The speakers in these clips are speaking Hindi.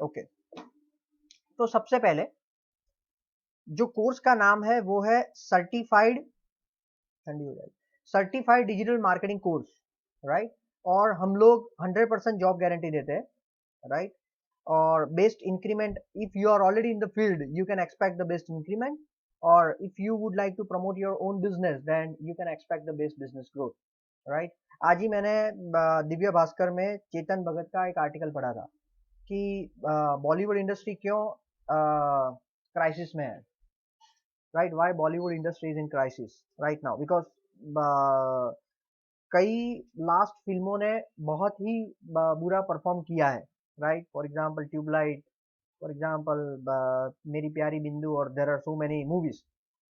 ओके, तो सबसे पहले जो कोर्स का नाम है वो है सर्टिफाइड, ठंडी हो जाएगी, certified digital marketing course, right. और हम लोग 100% जॉब गारंटी देते हैं, राइट। और best increment, if you are already in the field you can expect the best increment, और if you would like to promote your own business then you can expect the best business growth, right. आज ही मैंने दिव्य भास्कर में चेतन भगत का एक आर्टिकल पढ़ा था कि बॉलीवुड इंडस्ट्री क्यों क्राइसिस में है, right. Why Bollywood industry is in crisis right now, because कई लास्ट फिल्मों ने बहुत ही बुरा परफॉर्म किया है, right. For example Tubelight, for example Meri Pyaari Bindu, और there are so many movies.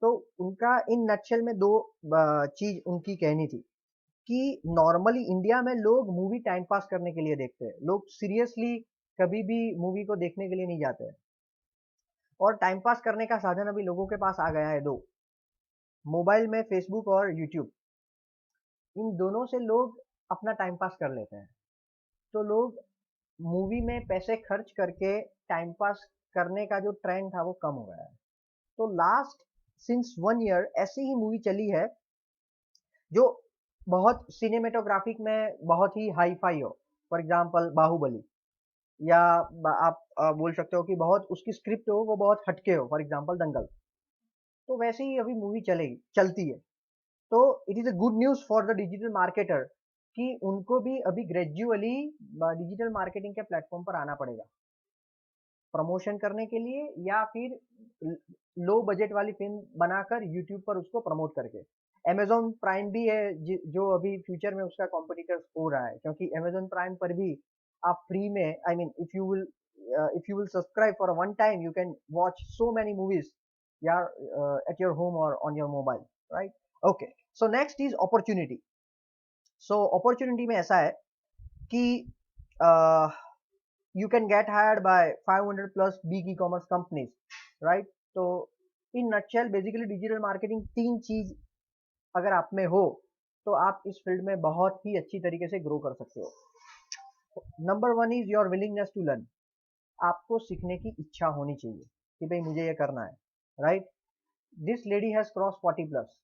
तो उनका इन नटशेल में दो चीज उनकी कहनी थी कि नॉर्मली इंडिया में लोग मूवी टाइम पास करने के लिए देखते हैं, लोग सीरियसली कभी भी मूवी को देखने के लिए नहीं जाते हैं। और टाइम पास करने का साधन अभी लोगों के पास आ गया है दो, मोबाइल में फेसबुक और यूट्यूब। इन दोनों से लोग अपना टाइम पास कर लेते हैं। तो लोग मूवी में पैसे खर्च करके टाइम पास करने का जो ट्रेंड था वो कम हो गया है। तो लास्ट सिंस 1 ईयर ऐसी ही मूवी चली है जो बहुत सिनेमेटोग्राफिक में बहुत ही हाई फाई हो, फॉर एग्जाम्पल बाहुबली, या आप बोल सकते हो कि बहुत उसकी स्क्रिप्ट हो वो बहुत हटके हो, फॉर एग्जाम्पल दंगल। तो वैसे ही अभी मूवी चलेगी, चलती है। तो it is a good news for the digital marketer कि उनको भी अभी ग्रेजुअली डिजिटल मार्केटिंग के प्लेटफॉर्म पर आना पड़ेगा प्रमोशन करने के लिए, या फिर लो बजट वाली फिल्म बनाकर यूट्यूब पर उसको प्रमोट करके। अमेजोन प्राइम भी है जो अभी फ्यूचर में उसका कॉम्पिटिटर हो रहा है, क्योंकि अमेजोन प्राइम पर भी आप फ्री में, I mean if you will subscribe for one time you can watch so many movies यार एट योर होम और on your mobile, right. Okay, so next is opportunity. So opportunity में ऐसा है कि you can get hired by 500 plus big e-commerce companies, right? तो in nutshell basically digital marketing तीन चीज अगर आप में हो तो आप इस फील्ड में बहुत ही अच्छी तरीके से ग्रो कर सकते हो। Number one is your willingness to learn. आपको सीखने की इच्छा होनी चाहिए कि भाई मुझे ये करना है, right. This lady has cross 40 plus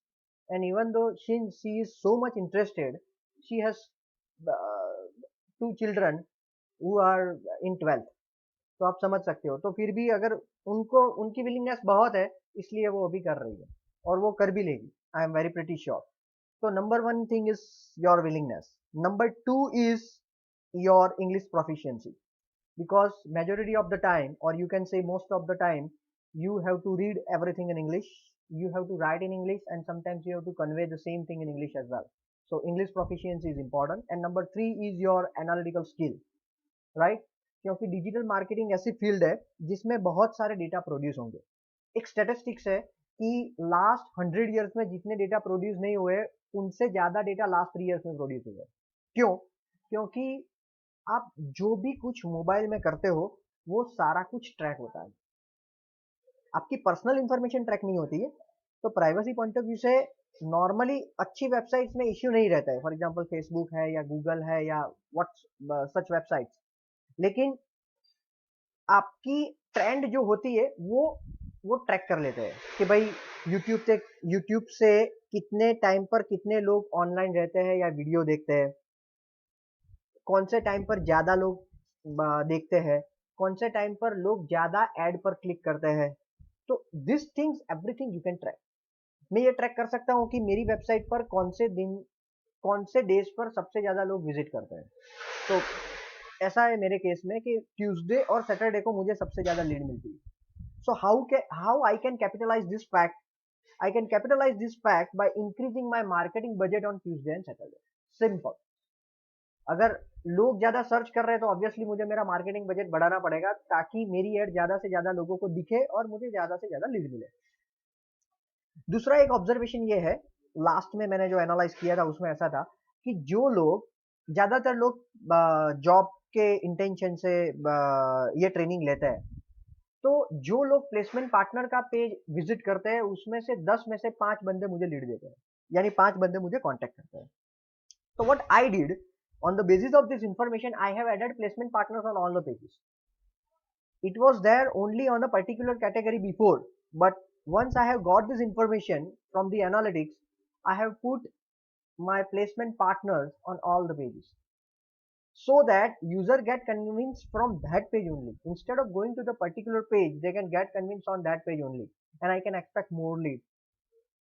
and even though she is so much interested, she has 2 children who are in 12th। तो आप समझ सकते हो, तो फिर भी अगर उनको उनकी विलिंगनेस बहुत है इसलिए वो अभी कर रही है और वो कर भी लेगी, I am very pretty sure. तो number one thing is your willingness. Number two is your English proficiency, because majority of the time, or you can say most of the time, you have to read everything in English, you have to write in English, and sometimes you have to convey the same thing in English as well. So English proficiency is important. And number three is your analytical skill, right? क्योंकि डिजिटल मार्केटिंग ऐसी फील्ड है जिसमें बहुत सारे डेटा प्रोड्यूस होंगे। एक स्टेटिस्टिक्स है कि लास्ट 100 ईयर्स में जितने डेटा प्रोड्यूस नहीं हुए उनसे ज्यादा डेटा लास्ट 3 ईयर्स में प्रोड्यूस हुए। क्यों? क्योंकि आप जो भी कुछ मोबाइल में करते हो वो सारा कुछ ट्रैक होता है, आपकी पर्सनल इंफॉर्मेशन ट्रैक नहीं होती है। तो प्राइवेसी पॉइंट ऑफ व्यू से नॉर्मली अच्छी वेबसाइट्स में इश्यू नहीं रहता है, फॉर एग्जांपल फेसबुक है या गूगल है या व्हाट्स सच वेबसाइट्स। लेकिन आपकी ट्रेंड जो होती है वो ट्रैक कर लेते हैं कि भाई यूट्यूब से कितने टाइम पर कितने लोग ऑनलाइन रहते हैं या वीडियो देखते हैं, कौन से टाइम पर ज्यादा लोग देखते हैं, कौन से टाइम पर लोग ज्यादा एड पर क्लिक करते हैं। तो this things everything you can track. मैं ये ट्रैक कर सकता हूँ कि मेरी वेबसाइट पर कौन से दिन कौन से डेज पर सबसे ज्यादा लोग विजिट करते हैं। तो ऐसा है मेरे केस में कि ट्यूसडे और सैटरडे को मुझे सबसे ज्यादा लीड मिलती है। So how I can capitalize this fact, I can capitalize this fact by increasing my marketing budget on Tuesday and Saturday. Simple. अगर लोग ज्यादा सर्च कर रहे हैं तो ऑब्वियसली मुझे मेरा मार्केटिंग बजट बढ़ाना पड़ेगा ताकि मेरी एड ज्यादा से ज्यादा लोगों को दिखे और मुझे ज्यादा से ज्यादा लीड मिले। दूसरा एक ऑब्जर्वेशन ये है, लास्ट में मैंने जो एनालाइज किया था उसमें ऐसा था कि जो लोग ज्यादातर लोग जॉब के इंटेंशन से ये ट्रेनिंग लेते हैं, तो जो लोग प्लेसमेंट पार्टनर का पेज विजिट करते हैं उसमें से 10 में से 5 बंदे मुझे लीड देते हैं, यानी 5 बंदे मुझे कांटेक्ट करते हैं। तो what I did, on the basis of this information I have added placement partners on all the pages, It was there only on a particular category before, but once I have got this information from the analytics, I have put my placement partners on all the pages, so that user get convinced from that page only. Instead of going to the particular page, they can get convinced on that page only, and I can expect more leads,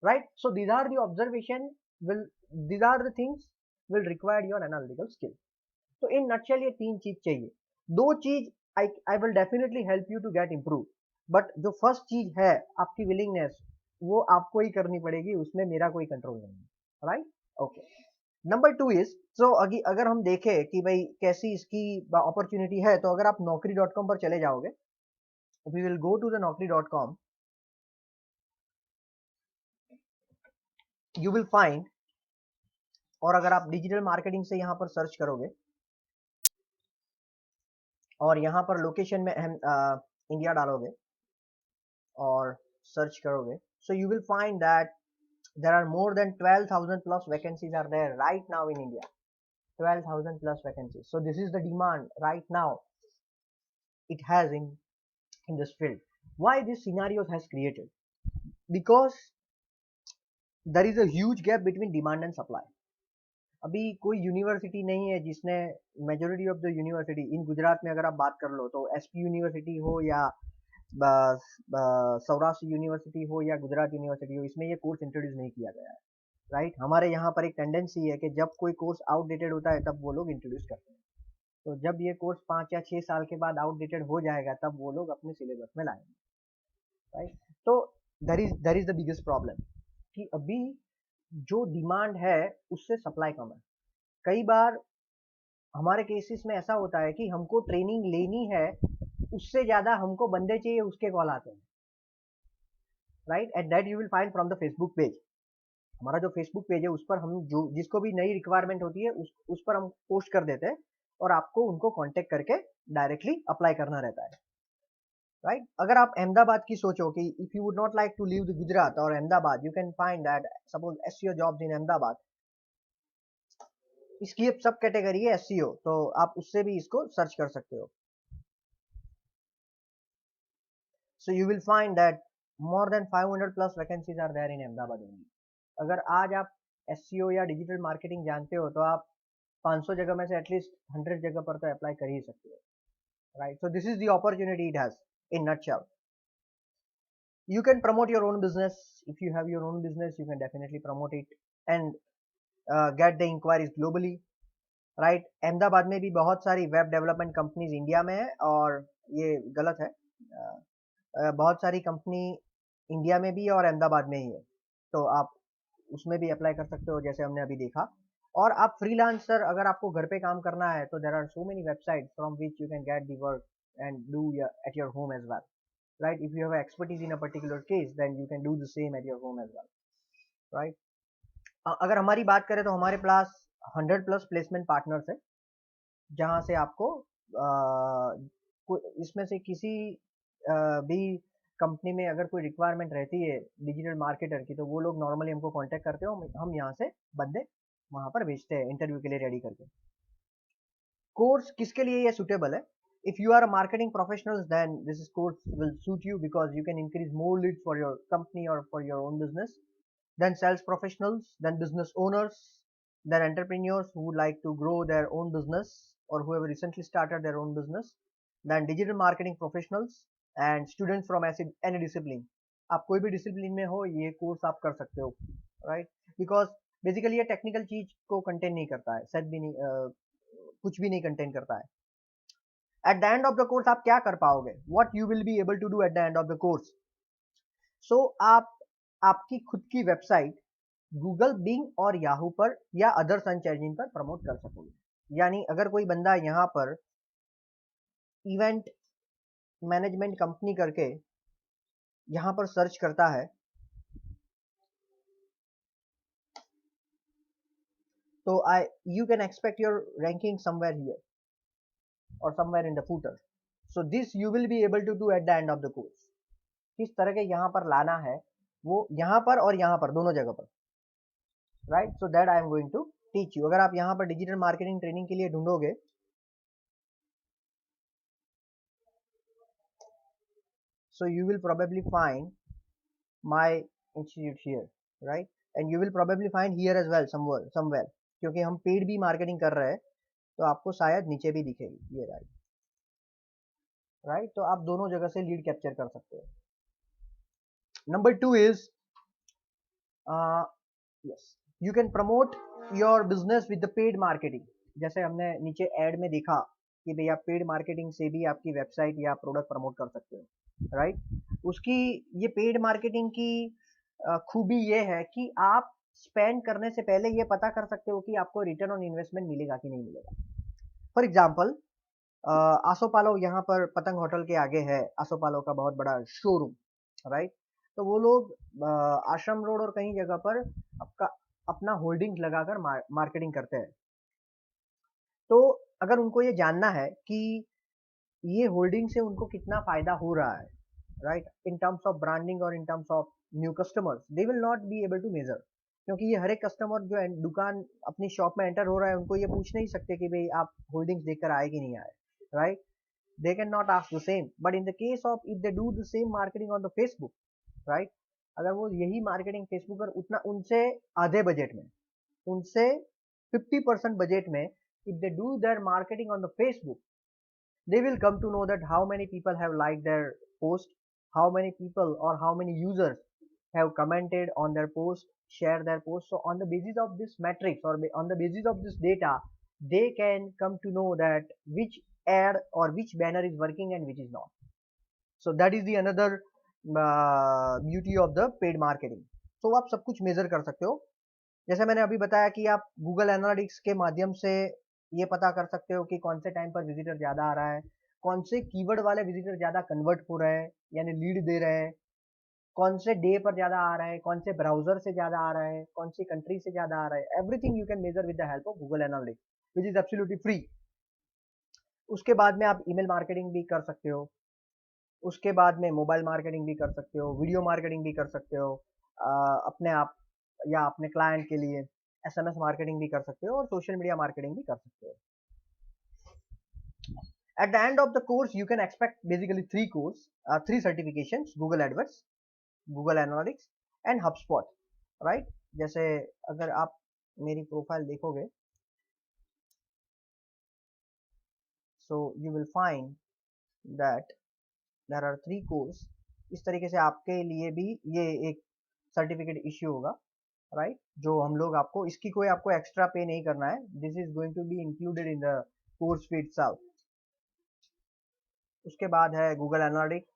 right? So these are the observation will these are the things will require your analytical skill. तो इन नटशेल ये तीन चीज चाहिए. दो चीज I will definitely help you to get improve, but जो फर्स्ट चीज है आपकी विलिंगनेस, वो आपको ही करनी पड़ेगी, उसमें मेरा कोई कंट्रोल नहीं है, right? Okay. Number two is, so अगर हम देखें कि भाई कैसी इसकी अपॉर्चुनिटी है, तो अगर आप naukri.com पर चले जाओगे, we will go to the naukri.com, you will find, और अगर आप डिजिटल मार्केटिंग से यहाँ पर सर्च करोगे और यहाँ पर लोकेशन में इंडिया डालोगे और सर्च करोगे, so you will find that there are more than 12,000 plus vacancies are there right now in India. 12,000 plus vacancies. So this is the demand right now it has in this field. Why this scenario has created? Because there is a huge gap between demand and supply. अभी कोई यूनिवर्सिटी नहीं है जिसने, मेजोरिटी ऑफ द यूनिवर्सिटी इन गुजरात में अगर आप बात कर लो, तो एसपी यूनिवर्सिटी हो या सौराष्ट्र यूनिवर्सिटी हो या गुजरात यूनिवर्सिटी हो, इसमें ये कोर्स इंट्रोड्यूस नहीं किया गया है, राइट? हमारे यहाँ पर एक टेंडेंसी है कि जब कोई कोर्स आउटडेटेड होता है तब वो लोग इंट्रोड्यूस करते हैं, तो जब ये कोर्स 5 या 6 साल के बाद आउटडेटेड हो जाएगा तब वो लोग अपने सिलेबस में लाएंगे, राइट? तो there is the biggest problem कि अभी जो डिमांड है उससे सप्लाई कम है. कई बार हमारे केसेस में ऐसा होता है कि हमको ट्रेनिंग लेनी है, उससे ज्यादा हमको बंदे चाहिए, उसके कॉल आते हैं, right? At that you will find from the Facebook page. हमारा जो फेसबुक पेज है उस पर हम जो जिसको भी नई रिक्वायरमेंट होती है उस पर हम पोस्ट कर देते हैं, और आपको उनको कांटेक्ट करके डायरेक्टली अप्लाई करना रहता है, राइट? अगर आप अहमदाबाद की सोचो कि if you would not like to leave the Gujarat और Ahmedabad, you can find that suppose SEO jobs in Ahmedabad. इसकी सब कैटेगरी है एसईओ, तो आप उससे भी इसको सर्च कर सकते हो. So you will find that more than 500 plus vacancies are there in Ahmedabad only. अगर आज आप SEO या डिजिटल मार्केटिंग जानते हो तो आप 500 जगह में से एटलीस्ट 100 जगह पर तो अप्लाई कर ही सकते हो, right? So this is the opportunity it has in nutshell. You can promote your own business. If you have your own business, you can definitely promote it and get the inquiries globally, right? Ahmedabad में भी बहुत सारी वेब डेवलपमेंट कंपनीज इंडिया में है, और ये गलत है, बहुत सारी कंपनी इंडिया में भी है और अहमदाबाद में ही है, तो आप उसमें भी अप्लाई कर सकते हो जैसे हमने अभी देखा. और आप फ्रीलांसर, अगर आपको घर पे काम करना है तो there are so many website from which you can get the work and do at your home as well, right? If you have expertise in a particular case then you can do the same at your home as well, right? अगर हमारी बात करें तो हमारे पास 100 प्लस प्लेसमेंट पार्टनर्स है, जहां से आपको इसमें से किसी भी कंपनी में अगर कोई रिक्वायरमेंट रहती है डिजिटल मार्केटर की, तो वो लोग नॉर्मली हमको कांटेक्ट करते हो, हम यहाँ से बंदे वहां पर भेजते हैं इंटरव्यू के लिए रेडी करके. कोर्स किसके लिए ये सुटेबल है? if you are a marketing professional, then this course will suit you because you can increase more leads for your company or for your own business. Then sales professionals, then business owners, then entrepreneurs who would like to grow their own business or who have recently started their own business, then digital marketing professionals and students from any discipline. आप कोई भी डिसिप्लिन में हो ये कोर्स आप कर सकते हो, राइट? बिकॉज बेसिकली ये टेक्निकल चीज को कंटेन नहीं करता है, सेट भी नहीं, कुछ भी नहीं कंटेन करता है. At the end of the course आप क्या कर पाओगे? What you will be able to do at the end of the course? So आप आपकी खुद की वेबसाइट गूगल, बिंग और याहू पर या अदर सर्च इंजन पर प्रमोट कर सकोगे. यानी अगर कोई बंदा यहाँ पर इवेंट मैनेजमेंट कंपनी करके यहाँ पर सर्च करता है, तो you can expect your ranking somewhere here or somewhere in the footer. So this you will be able to do at the end of the course. किस तरह के यहाँ पर लाना है वो यहाँ पर और यहाँ पर दोनों जगह पर, right? So that I am going to teach you. अगर आप यहाँ पर डिजिटल मार्केटिंग ट्रेनिंग के लिए ढूंढोगे so you will probably find my institute here, right? And you will probably find here as well somewhere, क्योंकि हम पेड भी मार्केटिंग कर रहे हैं तो आपको शायद नीचे भी दिखेगी ये, राइट। तो आप दोनों जगह से लीड कैप्चर कर सकते हो। Number 2 is yes, you can promote your business with the paid marketing. जैसे हमने नीचे एड में देखा कि भैया पेड मार्केटिंग से भी आपकी वेबसाइट या प्रोडक्ट प्रमोट कर सकते हो, राइट। उसकी ये पेड मार्केटिंग की खूबी ये है कि आप स्पेंड करने से पहले ये पता कर सकते हो कि आपको रिटर्न ऑन इन्वेस्टमेंट मिलेगा कि नहीं मिलेगा। फॉर एग्जाम्पल, आसोपालो यहाँ पर पतंग होटल के आगे है आसोपालो का बहुत बड़ा शोरूम, राइट। तो वो लोग आश्रम रोड और कहीं जगह पर अपना होल्डिंग्स लगाकर मार्केटिंग करते हैं। तो अगर उनको ये जानना है कि ये होल्डिंग से उनको कितना फायदा हो रहा है, right, in terms of branding और in terms of new customers, they will not be able to measure. क्योंकि ये हर एक कस्टमर जो दुकान अपनी शॉप में एंटर हो रहा है उनको ये पूछ नहीं सकते कि भाई आप होल्डिंग्स देखकर आए कि नहीं आए, right? They cannot ask the same. But in the case of if they do the same marketing on the Facebook, right? अगर वो यही मार्केटिंग फेसबुक पर उतना उनसे आधे बजट में, उनसे 50% बजट में, if they do their marketing on the Facebook, they will come to know that how many people have liked their post, how many people or how many users have commented on their post, share their post. So on the basis of this metrics or on the basis of this data, they can come to know that which ad or which banner is working and which is not. So that is the another beauty of the paid marketing. So आप सब कुछ मेजर कर सकते हो। जैसे मैंने अभी बताया कि आप गूगल एनालिटिक्स के माध्यम से ये पता कर सकते हो कि कौन से टाइम पर विजिटर ज्यादा आ रहा है, कौन से कीवर्ड वाले विजिटर ज्यादा कन्वर्ट हो रहे हैं यानी लीड दे रहे हैं, कौन से डे पर ज्यादा आ रहा है, कौन से ब्राउजर से ज्यादा आ रहा है, कौन सी कंट्री से ज्यादा आ रहा है। Everything you can measure with the help of Google analytics which is absolutely free. उसके बाद में आप ईमेल मार्केटिंग भी कर सकते हो, उसके बाद में मोबाइल मार्केटिंग भी कर सकते हो, वीडियो मार्केटिंग भी कर सकते हो, अपने आप या अपने क्लाइंट के लिए एसएमएस मार्केटिंग भी कर सकते हो और सोशल मीडिया मार्केटिंग भी कर सकते हो। At the end of the course, you can expect basically three certifications: Google AdWords, Google Analytics, and HubSpot, right? जैसे अगर आप मेरी प्रोफाइल देखोगे, so you will find that there are 3 course। इस तरीके से आपके लिए भी ये एक सर्टिफिकेट इश्यू होगा, राइट, जो हम लोग आपको, इसकी कोई आपको एक्स्ट्रा पे नहीं करना है। This is going to be included in the course fee itself. उसके बाद है गूगल एनालिटिक्स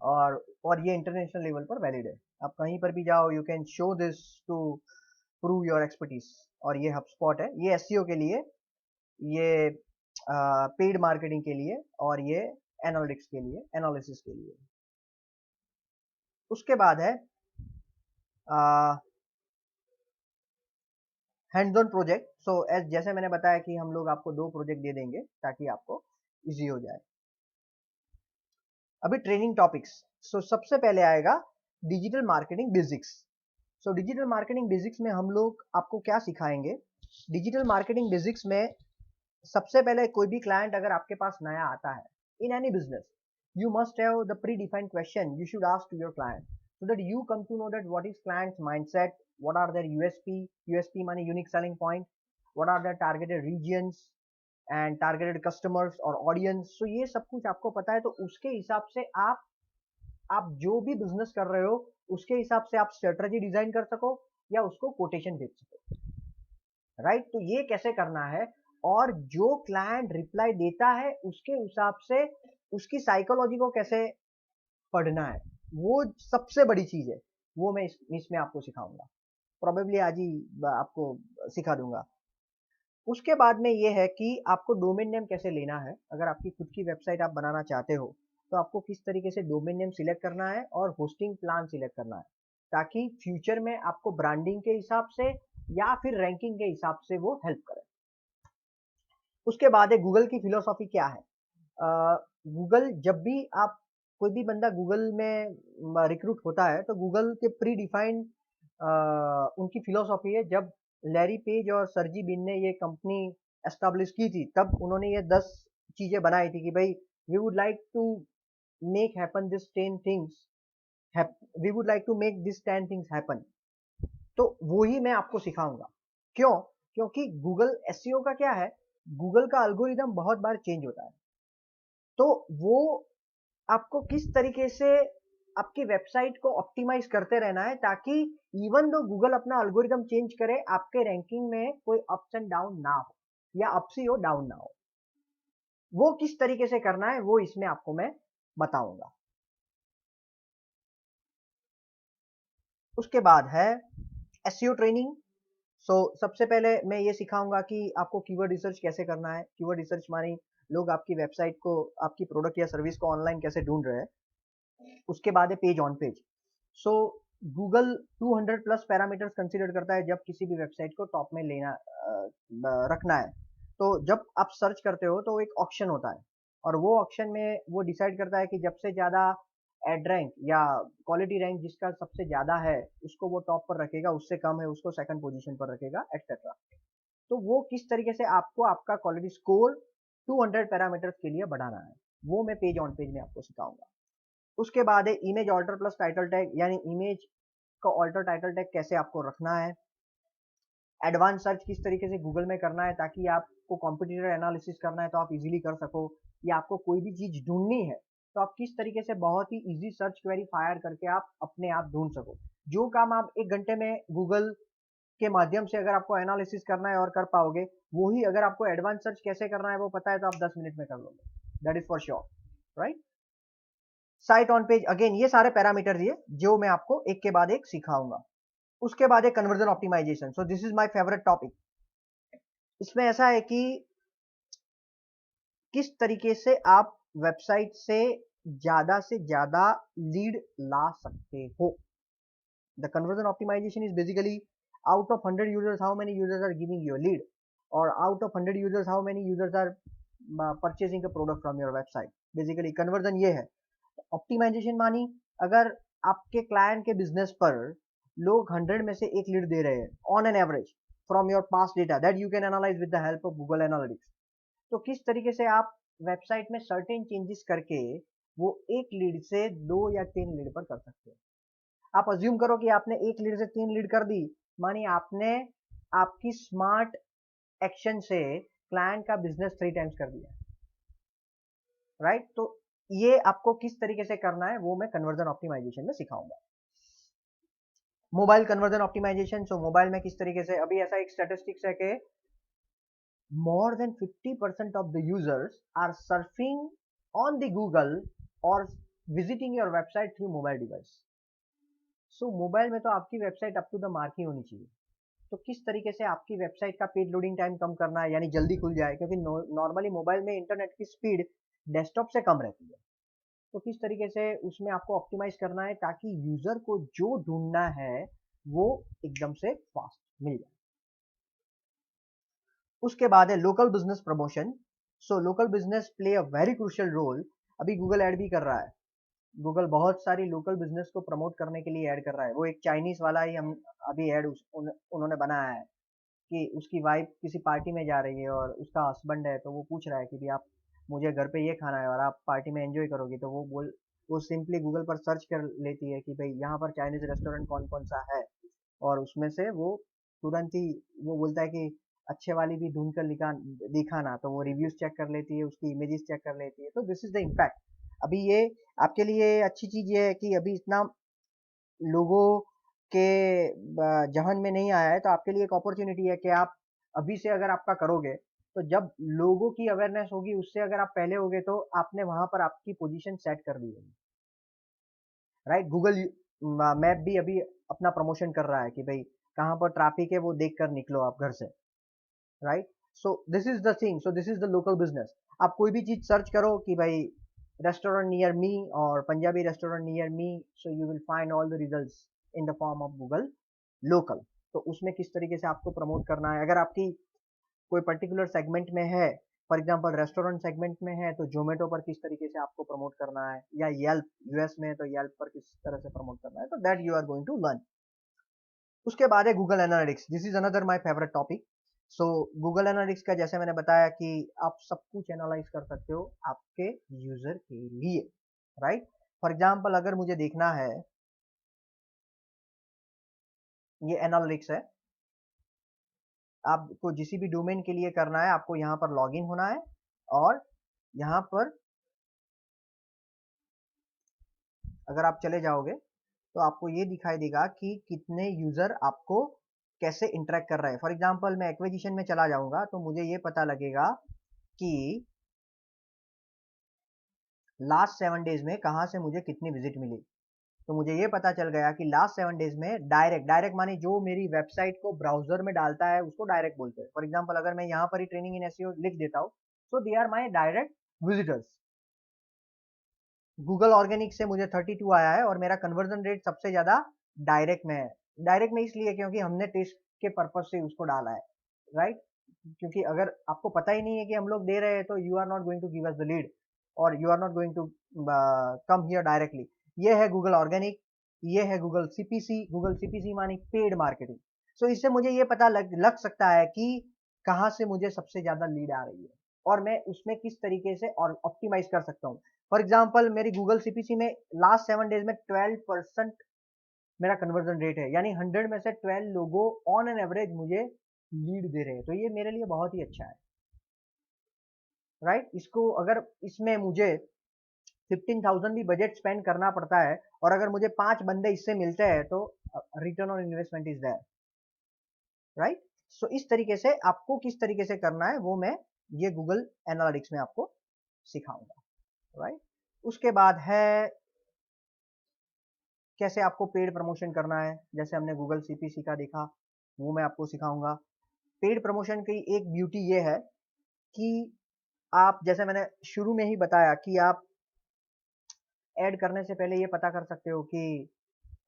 और ये इंटरनेशनल लेवल पर वैलिड है। आप कहीं पर भी जाओ, you can show this to prove your expertise. और ये हबस्पॉट है, ये एसईओ के लिए, ये पेड मार्केटिंग के लिए और ये एनालिटिक्स के लिए, एनालिसिस के लिए। उसके बाद है हैंड्स ऑन प्रोजेक्ट। सो जैसे मैंने बताया कि हम लोग आपको 2 प्रोजेक्ट दे देंगे ताकि आपको इजी हो जाए। अभी ट्रेनिंग टॉपिक्स। सो सबसे पहले आएगा digital marketing basics. So digital marketing basics में हम लोग आपको क्या सिखाएंगे? डिजिटल मार्केटिंग बेसिक्स में सबसे पहले कोई भी क्लाइंट अगर आपके पास नया आता है in any business, you must have the predefined question you should ask to your client so that you come to know that what is client's mindset, what are their USP माने unique selling point, what are their targeted regions and targeted customers और audience। so ये सब कुछ आपको पता है तो उसके हिसाब से आप जो भी बिजनेस कर रहे हो उसके हिसाब से आप स्ट्रेटजी डिजाइन कर सको या उसको कोटेशन भेज सको, राइट। तो ये कैसे करना है और जो क्लाइंट रिप्लाई देता है उसके हिसाब से उसकी साइकोलॉजी को कैसे पढ़ना है, वो सबसे बड़ी चीज है। वो मैं इसमें आपको सिखाऊंगा, प्रोबेबली आज ही आपको सिखा दूंगा। उसके बाद में ये है कि आपको डोमेन नेम कैसे लेना है। अगर आपकी खुद की वेबसाइट आप बनाना चाहते हो तो आपको किस तरीके से डोमेन नेम सिलेक्ट करना है और होस्टिंग प्लान सिलेक्ट करना है ताकि फ्यूचर में आपको ब्रांडिंग के हिसाब से या फिर रैंकिंग के हिसाब से वो हेल्प करे। उसके बाद है गूगल की फिलोसॉफी क्या है। गूगल जब भी आप कोई भी बंदा गूगल में रिक्रूट होता है तो गूगल के प्री डिफाइंड उनकी फिलोसॉफी है। जब लैरी पेज और सर्जी बिन ने ये कंपनी एस्टेब्लिश की थी तब उन्होंने ये 10 चीजें बनाई थी कि भाई we would like to make happen this 10 things, we would like to make this 10 things happen, तो वो ही मैं आपको सिखाऊंगा। क्यों? क्योंकि गूगल एसईओ का क्या है, गूगल का अल्गोरिदम बहुत बार चेंज होता है, तो वो आपको किस तरीके से आपकी वेबसाइट को ऑप्टिमाइज करते रहना है, ताकि इवन दो गूगल अपना अल्गोरिदम चेंज करे, आपके रैंकिंग में कोई अप्स एंड डाउन ना हो, या अप्स ही हो डाउन ना हो। वो किस तरीके से करना है वो इसमें आपको मैं बताऊंगा। उसके बाद है एसईओ ट्रेनिंग। सबसे पहले मैं ये सिखाऊंगा कि आपको कीवर्ड रिसर्च कैसे करना है। कीवर्ड रिसर्च मानी लोग आपकी वेबसाइट को, आपकी प्रोडक्ट या सर्विस को ऑनलाइन कैसे ढूंढ रहे हैं। उसके बाद है page on page. So Google 200 plus parameters consider करता है जब किसी भी वेबसाइट को टॉप में रखना है। तो जब आप सर्च करते हो तो एक ऑप्शन होता है, और वो ऑप्शन में वो डिसाइड करता है कि जब से ज्यादा एड रैंक या क्वालिटी रैंक जिसका सबसे ज्यादा है उसको वो टॉप पर रखेगा, उससे कम है उसको सेकंड पोजीशन पर रखेगा, एक्सेट्रा। तो वो किस तरीके से आपको आपका क्वालिटी स्कोर 200 पैरामीटर्स के लिए बढ़ाना है, वो मैं पेज ऑन पेज में आपको सिखाऊंगा। उसके बाद है image alter plus title tag, यानी इमेज का ऑल्टर टाइटल टैग कैसे आपको रखना है। एडवांस सर्च किस तरीके से गूगल में करना है, ताकि आपको कॉम्पिटिटर एनालिसिस करना है तो आप इजीली कर सको, या आपको कोई भी चीज ढूंढनी है तो आप किस तरीके से बहुत ही इजी सर्च क्वेरी फायर करके आप अपने आप ढूंढ सको। जो काम आप 1 घंटे में गूगल के माध्यम से अगर आपको एनालिसिस करना है और कर पाओगे, वही अगर आपको एडवांस सर्च कैसे करना है वो पता है तो आप 10 मिनट में कर लोगे, that is for sure, right. Site on page, again ये सारे पैरामीटर ये जो मैं आपको एक के बाद एक सिखाऊंगा। उसके बाद है conversion optimization. So this is my favourite topic. इसमें ऐसा है कि किस तरीके से आप वेबसाइट से ज्यादा लीड ला सकते हो। The conversion optimization is basically out of 100 users how many users are giving you lead, और out of 100 users how many users are purchasing a product from your website. Basically conversion ये है। ऑप्टिमाइजेशन मानी अगर आपके क्लाइंट के बिजनेस पर लोग 100 में से एक लीड दे रहे हैं on an average from your past data that you can analyse with the help of Google analytics, तो किस तरीके से आप वेबसाइट में सर्टेन चेंजेस करके वो एक लीड से 2 या 3 लीड पर कर सकते हो। आप अज्यूम करो कि आपने एक लीड से 3 लीड कर दी, मानी आपने आपकी स्मार्ट एक्शन से क्लाइंट का बिजनेस 3 टाइम्स कर दिया, राइट। तो ये आपको किस तरीके से करना है वो मैं कन्वर्जन ऑप्टिमाइजेशन में सिखाऊंगा। Mobile conversion optimization. So mobile में किस तरीके से, अभी ऐसा एक स्टैटिस्टिक्स है कि more than 50% of the users are surfing on the Google or visiting your website through mobile device. So mobile में तो आपकी website up to the mark ही होनी चाहिए। तो किस तरीके से आपकी वेबसाइट का पेज लोडिंग टाइम कम करना है, यानी जल्दी खुल जाए, क्योंकि नॉर्मली मोबाइल में इंटरनेट की स्पीड डेस्कटॉप से कम रहती है। तो किस तरीके से उसमें आपको ऑप्टिमाइज करना है ताकि यूजर को जो ढूंढना है वो एकदम से फास्ट मिल जाए। उसके बाद है local business promotion. So local business play a very crucial role. अभी गूगल ऐड भी कर रहा है, गूगल बहुत सारी लोकल बिजनेस को प्रमोट करने के लिए ऐड कर रहा है। वो एक चाइनीज वाला ही हम अभी ऐड उन्होंने बनाया है कि उसकी वाइफ किसी पार्टी में जा रही है और उसका हस्बैंड है, तो वो पूछ रहा है कि भाई आप, मुझे घर पे ये खाना है और आप पार्टी में एंजॉय करोगी, तो वो सिंपली गूगल पर सर्च कर लेती है कि भाई यहाँ पर चाइनीज रेस्टोरेंट कौन कौन सा है, और उसमें से वो तुरंत ही वो बोलता है कि अच्छे वाली भी ढूंढ कर दिखाना, तो वो रिव्यूज चेक कर लेती है, उसकी इमेजेस चेक कर लेती है। तो दिस इज द इम्पैक्ट। अभी ये आपके लिए अच्छी चीज ये है कि अभी इतना लोगों के जहन में नहीं आया है, तो आपके लिए एक अपॉर्चुनिटी है कि आप अभी से अगर आपका करोगे तो जब लोगों की अवेयरनेस होगी उससे अगर आप पहले होगे तो आपने वहां पर आपकी पोजीशन सेट कर दी होगी, राइट। गूगल मैप भी अभी अपना प्रमोशन कर रहा है कि भाई कहाँ पर ट्रैफिक है वो देख कर निकलो आप घर से, right. So this is the thing, so this is the local business. आप कोई भी चीज सर्च करो कि भाई रेस्टोरेंट नियर मी और Punjabi restaurant near me, so you will find all the results in the form of Google local. तो उसमें किस तरीके से आपको प्रमोट करना है, अगर आपकी कोई पर्टिकुलर सेगमेंट में है, फॉर एग्जांपल रेस्टोरेंट सेगमेंट में है तो जोमेटो पर किस तरीके से आपको प्रमोट करना है, या येल्प यूएस में है तो येल्प पर किस तरह से प्रमोट करना है, तो that you are going to learn. उसके बाद है Google analytics. This is another my favourite topic. So Google analytics का जैसे मैंने बताया कि आप सब कुछ एनालाइज कर सकते हो आपके यूजर के लिए। राइट। फॉर एग्जाम्पल अगर मुझे देखना है, ये एनालिटिक्स है, आपको जिस भी डोमेन के लिए करना है आपको यहाँ पर लॉगिन होना है, और यहाँ पर अगर आप चले जाओगे तो आपको ये दिखाई देगा कि कितने यूजर आपको कैसे इंटरेक्ट कर रहे हैं। फॉर एग्जाम्पल मैं एक्विजिशन में चला जाऊंगा तो मुझे ये पता लगेगा कि लास्ट 7 डेज में कहाँ से मुझे कितनी विजिट मिली। तो मुझे ये पता चल गया कि लास्ट 7 डेज में डायरेक्ट डायरेक्ट माने जो मेरी वेबसाइट को ब्राउजर में डालता है उसको डायरेक्ट बोलते हैं। फॉर एग्जाम्पल अगर मैं यहाँ पर ही ट्रेनिंग इन एसईओ लिख देता हूँ, so they are my direct visitors. Google organic से मुझे 32 आया है और मेरा कन्वर्जन रेट सबसे ज्यादा डायरेक्ट में है। डायरेक्ट में इसलिए क्योंकि हमने टेस्ट के पर्पज से उसको डाला है, राइट। क्योंकि अगर आपको पता ही नहीं है कि हम लोग दे रहे हैं तो you are not going to give us the lead, और you are not going to come here directly. ये है गूगल ऑर्गेनिक, ये है गूगल सीपीसी। गूगल सीपीसी मानी पेड मार्केटिंग। सो इससे मुझे ये पता लग सकता है कि कहाँ से मुझे सबसे ज्यादा लीड आ रही है और मैं उसमें किस तरीके से और ऑप्टिमाइज कर सकता हूँ। फॉर एग्जाम्पल मेरी गूगल सीपीसी में लास्ट 7 डेज में 12% मेरा कन्वर्जन रेट है, यानी 100 में से 12 लोगों ऑन एन एवरेज मुझे लीड दे रहे हैं। तो ये मेरे लिए बहुत ही अच्छा है, राइट। इसको अगर इसमें मुझे 15,000 भी बजट स्पेंड करना पड़ता है और अगर मुझे 5 बंदे इससे मिलते हैं तो return on investment is there, right. So इस तरीके से आपको किस तरीके से करना है वो मैं ये गूगल एनालिटिक्स में आपको सिखाऊंगा, राइट। उसके बाद है कैसे आपको पेड प्रमोशन करना है, जैसे हमने गूगल सीपीसी का देखा, वो मैं आपको सिखाऊंगा। पेड प्रमोशन की एक ब्यूटी ये है कि आप, जैसे मैंने शुरू में ही बताया, कि आप ऐड करने से पहले ये पता कर सकते हो कि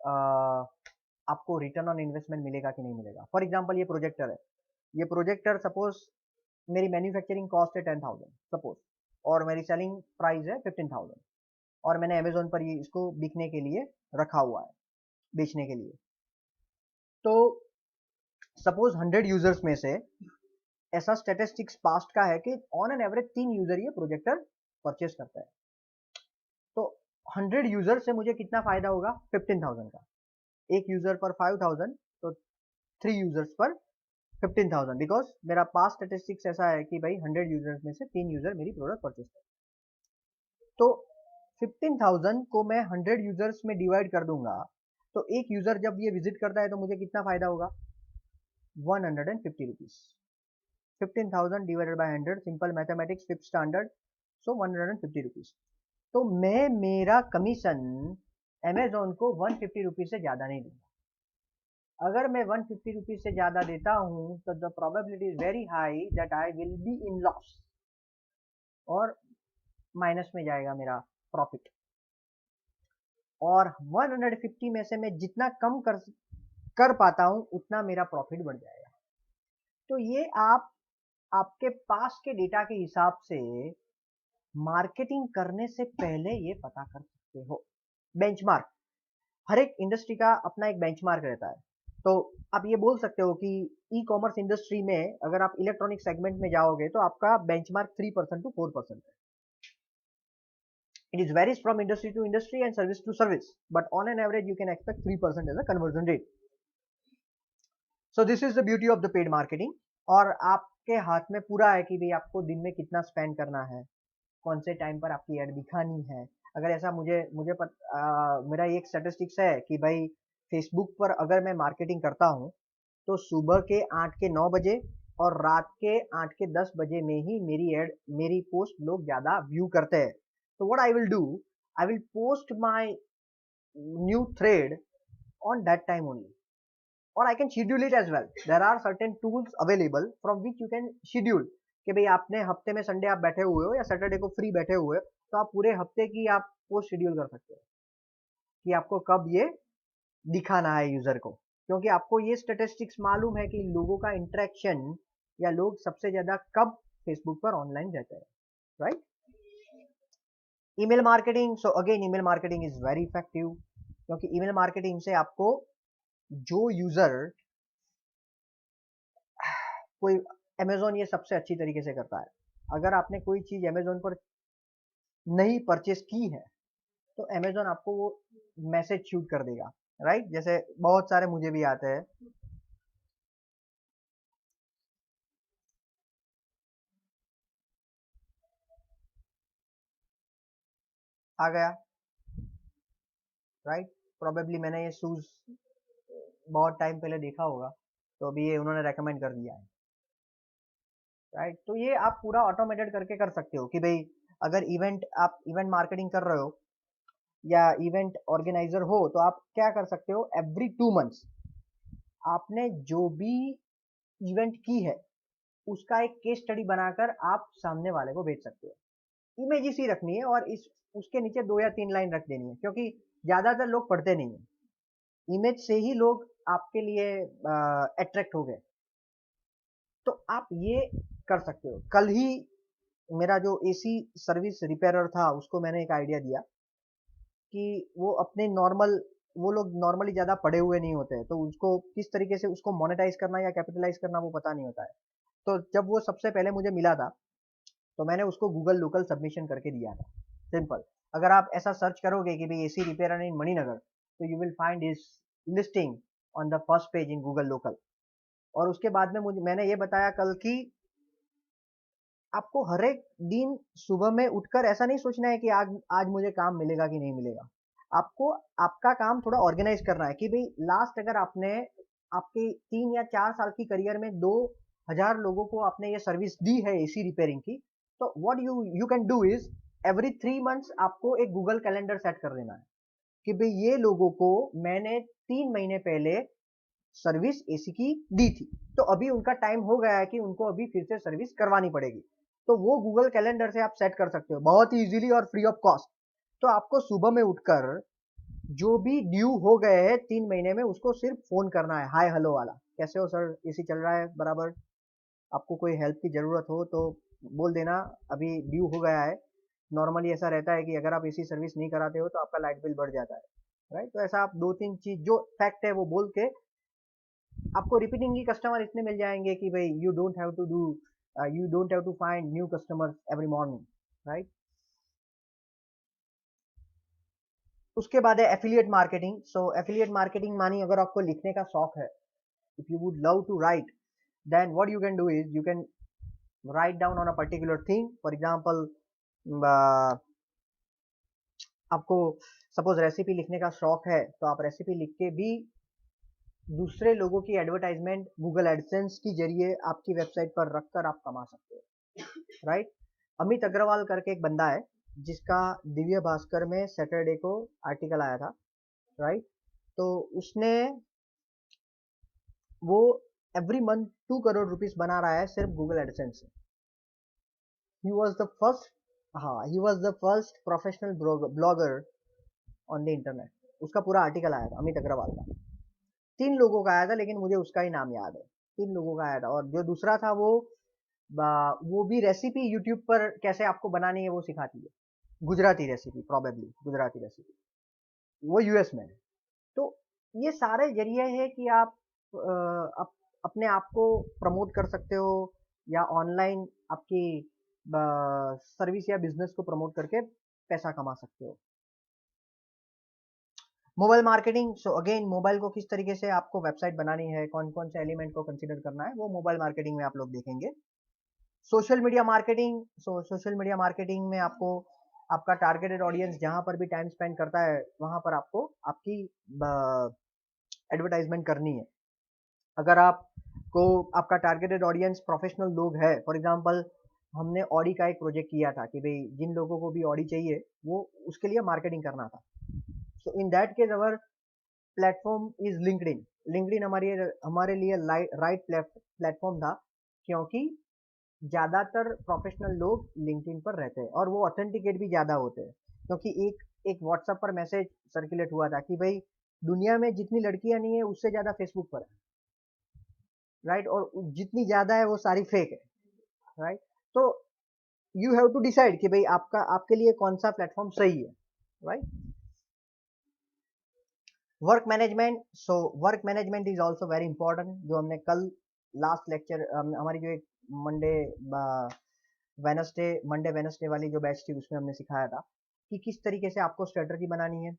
आ, आपको रिटर्न ऑन इन्वेस्टमेंट मिलेगा कि नहीं मिलेगा। फॉर एग्जाम्पल ये प्रोजेक्टर है, ये प्रोजेक्टर सपोज मेरी मैन्युफैक्चरिंग कॉस्ट है 10,000 सपोज, और मेरी सेलिंग प्राइस है 15,000, और मैंने अमेजोन पर ये इसको बिकने के लिए रखा हुआ है, बेचने के लिए। तो सपोज 100 यूजर्स में से ऐसा स्टेटिस्टिक्स पास्ट का है कि ऑन एन एवरेज 3 यूजर ये प्रोजेक्टर परचेस करता है। तो 100 यूजर से मुझे कितना फायदा होगा? 15,000 का। एक यूजर पर 5,000, तो 3 यूजर्स पर 15,000, बिकॉज मेरा पास्ट स्टेटिस्टिक्स ऐसा है कि भाई 100 यूजर्स में से 3 यूजर मेरी प्रोडक्ट परचेस करते हैं। तो 15,000 को मैं 100 यूजर्स में डिवाइड कर दूंगा, तो एक यूजर जब ये विजिट करता है तो मुझे कितना फायदा होगा? 150 rupees. 15,000 divided by 100, simple mathematics, fifth standard, so 150 rupees. तो मैं मेरा कमीशन अमेजोन को 150 रुपीज से ज्यादा नहीं दूंगा। अगर मैं 150 रुपीज से ज्यादा देता हूं तो the probability is very high that I will be in loss, और माइनस में जाएगा मेरा प्रॉफिट। और 150 में से मैं जितना कम कर पाता हूं उतना मेरा प्रॉफिट बढ़ जाएगा। तो ये आप आपके पास के डेटा के हिसाब से मार्केटिंग करने से पहले ये पता कर सकते हो। बेंचमार्क, हर एक इंडस्ट्री का अपना एक बेंचमार्क रहता है। तो आप ये बोल सकते हो कि ई कॉमर्स इंडस्ट्री में अगर आप इलेक्ट्रॉनिक सेगमेंट में जाओगे तो आपका बेंचमार्क 3% टू 4% है। It is varies from industry to industry and service to service, but on an average you can expect 3% as a conversion rate. So this is the beauty of the paid marketing. और आपके हाथ में पूरा है कि भाई आपको दिन में कितना स्पेंड करना है, कौन से टाइम पर आपकी एड दिखानी है। अगर ऐसा मुझे मुझे मेरा एक स्टैटिस्टिक्स है कि भाई फेसबुक पर अगर मैं मार्केटिंग करता हूँ तो सुबह के 8 के 9 बजे और रात के 8 के 10 बजे में ही मेरी पोस्ट लोग ज़्यादा व्यू करते हैं। तो what I will do, I will post my new thread on that time only, or I can schedule it as well. There are certain tools available from which you can schedule कि भाई आपने हफ्ते में संडे आप बैठे हुए हो या सैटरडे को फ्री बैठे हुए हो, तो आप पूरे हफ्ते की आप पोस्ट शेड्यूल कर सकते हो कि आपको कब ये दिखाना है यूजर को, क्योंकि आपको ये स्टेटिस्टिक्स मालूम है कि लोगों का इंटरेक्शन या लोग सबसे ज्यादा कब फेसबुक पर ऑनलाइन रहते हैं, right. Email marketing, so again email marketing is very effective, क्योंकि ईमेल मार्केटिंग से आपको जो यूजर कोई, अमेजोन ये सबसे अच्छी तरीके से करता है। अगर आपने कोई चीज अमेजोन पर नहीं परचेस की है तो अमेजोन आपको वो मैसेज शूट कर देगा, राइट। जैसे बहुत सारे मुझे भी आते हैं, आ गया, राइट। प्रोबेबली मैंने ये शूज बहुत टाइम पहले देखा होगा, तो अभी ये उन्होंने रेकमेंड कर दिया है, राइट। तो ये आप पूरा ऑटोमेटेड करके कर सकते हो कि भाई अगर आप इवेंट मार्केटिंग कर रहे हो या इवेंट ऑर्गेनाइजर हो, तो आप क्या कर सकते हो, एवरी 2 मंथ्स आपने जो भी इवेंट की है उसका एक केस स्टडी बनाकर आप सामने वाले को भेज सकते हो। इमेज इसी रखनी है और इस उसके नीचे 2 या 3 लाइन रख देनी है, क्योंकि ज्यादातर लोग पढ़ते नहीं है। इमेज से ही लोग आपके लिए अट्रैक्ट हो गए। तो आप ये कर सकते हो। कल ही मेरा जो एसी सर्विस रिपेयरर था उसको मैंने एक आइडिया दिया कि वो अपने नॉर्मल वो लोग नॉर्मली ज़्यादा पढ़े हुए नहीं होते हैं, तो उसको किस तरीके से उसको मोनेटाइज करना या कैपिटलाइज करना वो पता नहीं होता है। तो जब वो सबसे पहले मुझे मिला था, तो मैंने उसको गूगल लोकल सबमिशन करके दिया था। सिंपल। अगर आप ऐसा सर्च करोगे कि भाई एसी रिपेयर इन मणिनगर, तो you will find is listing on the first page in Google local. और उसके बाद में मुझे मैंने ये बताया कल की आपको हर एक दिन सुबह में उठकर ऐसा नहीं सोचना है कि आज आज मुझे काम मिलेगा कि नहीं मिलेगा। आपको आपका काम थोड़ा ऑर्गेनाइज करना है कि भाई लास्ट अगर आपने आपके 3 या 4 साल की करियर में 2000 लोगों को आपने ये सर्विस दी है एसी रिपेयरिंग की, तो what you you can do is every 3 months आपको एक गूगल कैलेंडर सेट कर देना है कि भाई ये लोगों को मैंने 3 महीने पहले सर्विस एसी की दी थी, तो अभी उनका टाइम हो गया है कि उनको अभी फिर से सर्विस करवानी पड़ेगी। तो वो गूगल कैलेंडर से आप सेट कर सकते हो बहुत ही इजीली और फ्री ऑफ कॉस्ट। तो आपको सुबह में उठकर जो भी ड्यू हो गए हैं 3 महीने में उसको सिर्फ फोन करना है, हाय हेलो वाला, कैसे हो सर, एसी चल रहा है बराबर, आपको कोई हेल्प की जरूरत हो तो बोल देना, अभी ड्यू हो गया है। नॉर्मली ऐसा रहता है कि अगर आप एसी सर्विस नहीं कराते हो तो आपका लाइट बिल बढ़ जाता है, राइट। तो ऐसा आप 2-3 चीज जो फैक्ट है वो बोल के आपको रिपीटिंगली कस्टमर इतने मिल जाएंगे कि भाई you don't have to find new customer every morning, right. उसके बाद है affiliate marketing. So affiliate marketing मानी अगर आपको लिखने का शौक है, if you would love to write, then what you can do is you can write down on a particular thing. For example, आपको सपोज रेसिपी लिखने का शौक है, तो आप रेसिपी लिख के भी दूसरे लोगों की एडवर्टाइजमेंट गूगल एडसेंस की जरिए आपकी वेबसाइट पर रखकर आप कमा सकते हो, राइट। अमित अग्रवाल करके एक बंदा है जिसका दिव्य भास्कर में सैटरडे को आर्टिकल आया था, राइट। तो उसने वो एवरी मंथ 2 करोड़ रुपीस बना रहा है सिर्फ गूगल एडसेंस से। ही वॉज द फर्स्ट, हाँ, he was the first professional blogger on the internet. उसका पूरा आर्टिकल आया था अमित अग्रवाल का। 3 लोगों का आया था, लेकिन मुझे उसका ही नाम याद है। 3 लोगों का आया था, और जो दूसरा था वो भी रेसिपी यूट्यूब पर कैसे आपको बनानी है वो सिखाती है, Gujarati recipe, probably Gujarati recipe, वो यूएस में है। तो ये सारे जरिए है कि आप अपने आप को प्रमोट कर सकते हो या ऑनलाइन आपकी सर्विस या बिजनेस को प्रमोट करके पैसा कमा सकते हो। Mobile marketing. So again mobile को किस तरीके से आपको वेबसाइट बनानी है, कौन कौन से एलिमेंट को कंसीडर करना है, वो मोबाइल मार्केटिंग में आप लोग देखेंगे। Social media marketing. Social media marketing में आपको आपका टारगेटेड ऑडियंस जहां पर भी टाइम स्पेंड करता है वहां पर आपको आपकी एडवर्टाइजमेंट करनी है। अगर आपको आपका टारगेटेड ऑडियंस प्रोफेशनल लोग है, फॉर एग्जांपल हमने ऑडी का एक प्रोजेक्ट किया था कि भाई जिन लोगों को भी ऑडी चाहिए वो उसके लिए मार्केटिंग करना था। So in that case our platform is LinkedIn. LinkedIn हमारे लिए राइट प्लेटफॉर्म था, क्योंकि ज्यादातर प्रोफेशनल लोग लिंक्डइन पर रहते हैं और वो ऑथेंटिकेट भी ज्यादा होते हैं। क्योंकि एक एक व्हाट्सएप पर मैसेज सर्कुलेट हुआ था कि भाई दुनिया में जितनी लड़कियां नहीं है उससे ज्यादा फेसबुक पर है, राइट। और जितनी ज्यादा है वो सारी फेक है, राइट। तो यू हैव टू डिसाइड कि भाई आपके लिए कौन सा प्लेटफॉर्म सही है, right. Work management. So work management is also very important, जो हमने कल लास्ट लेक्चर हमारी जो एक मंडे वेनसडे वाली जो बैच थी उसमें हमने सिखाया था। कि किस तरीके से आपको स्ट्रेटजी बनानी है,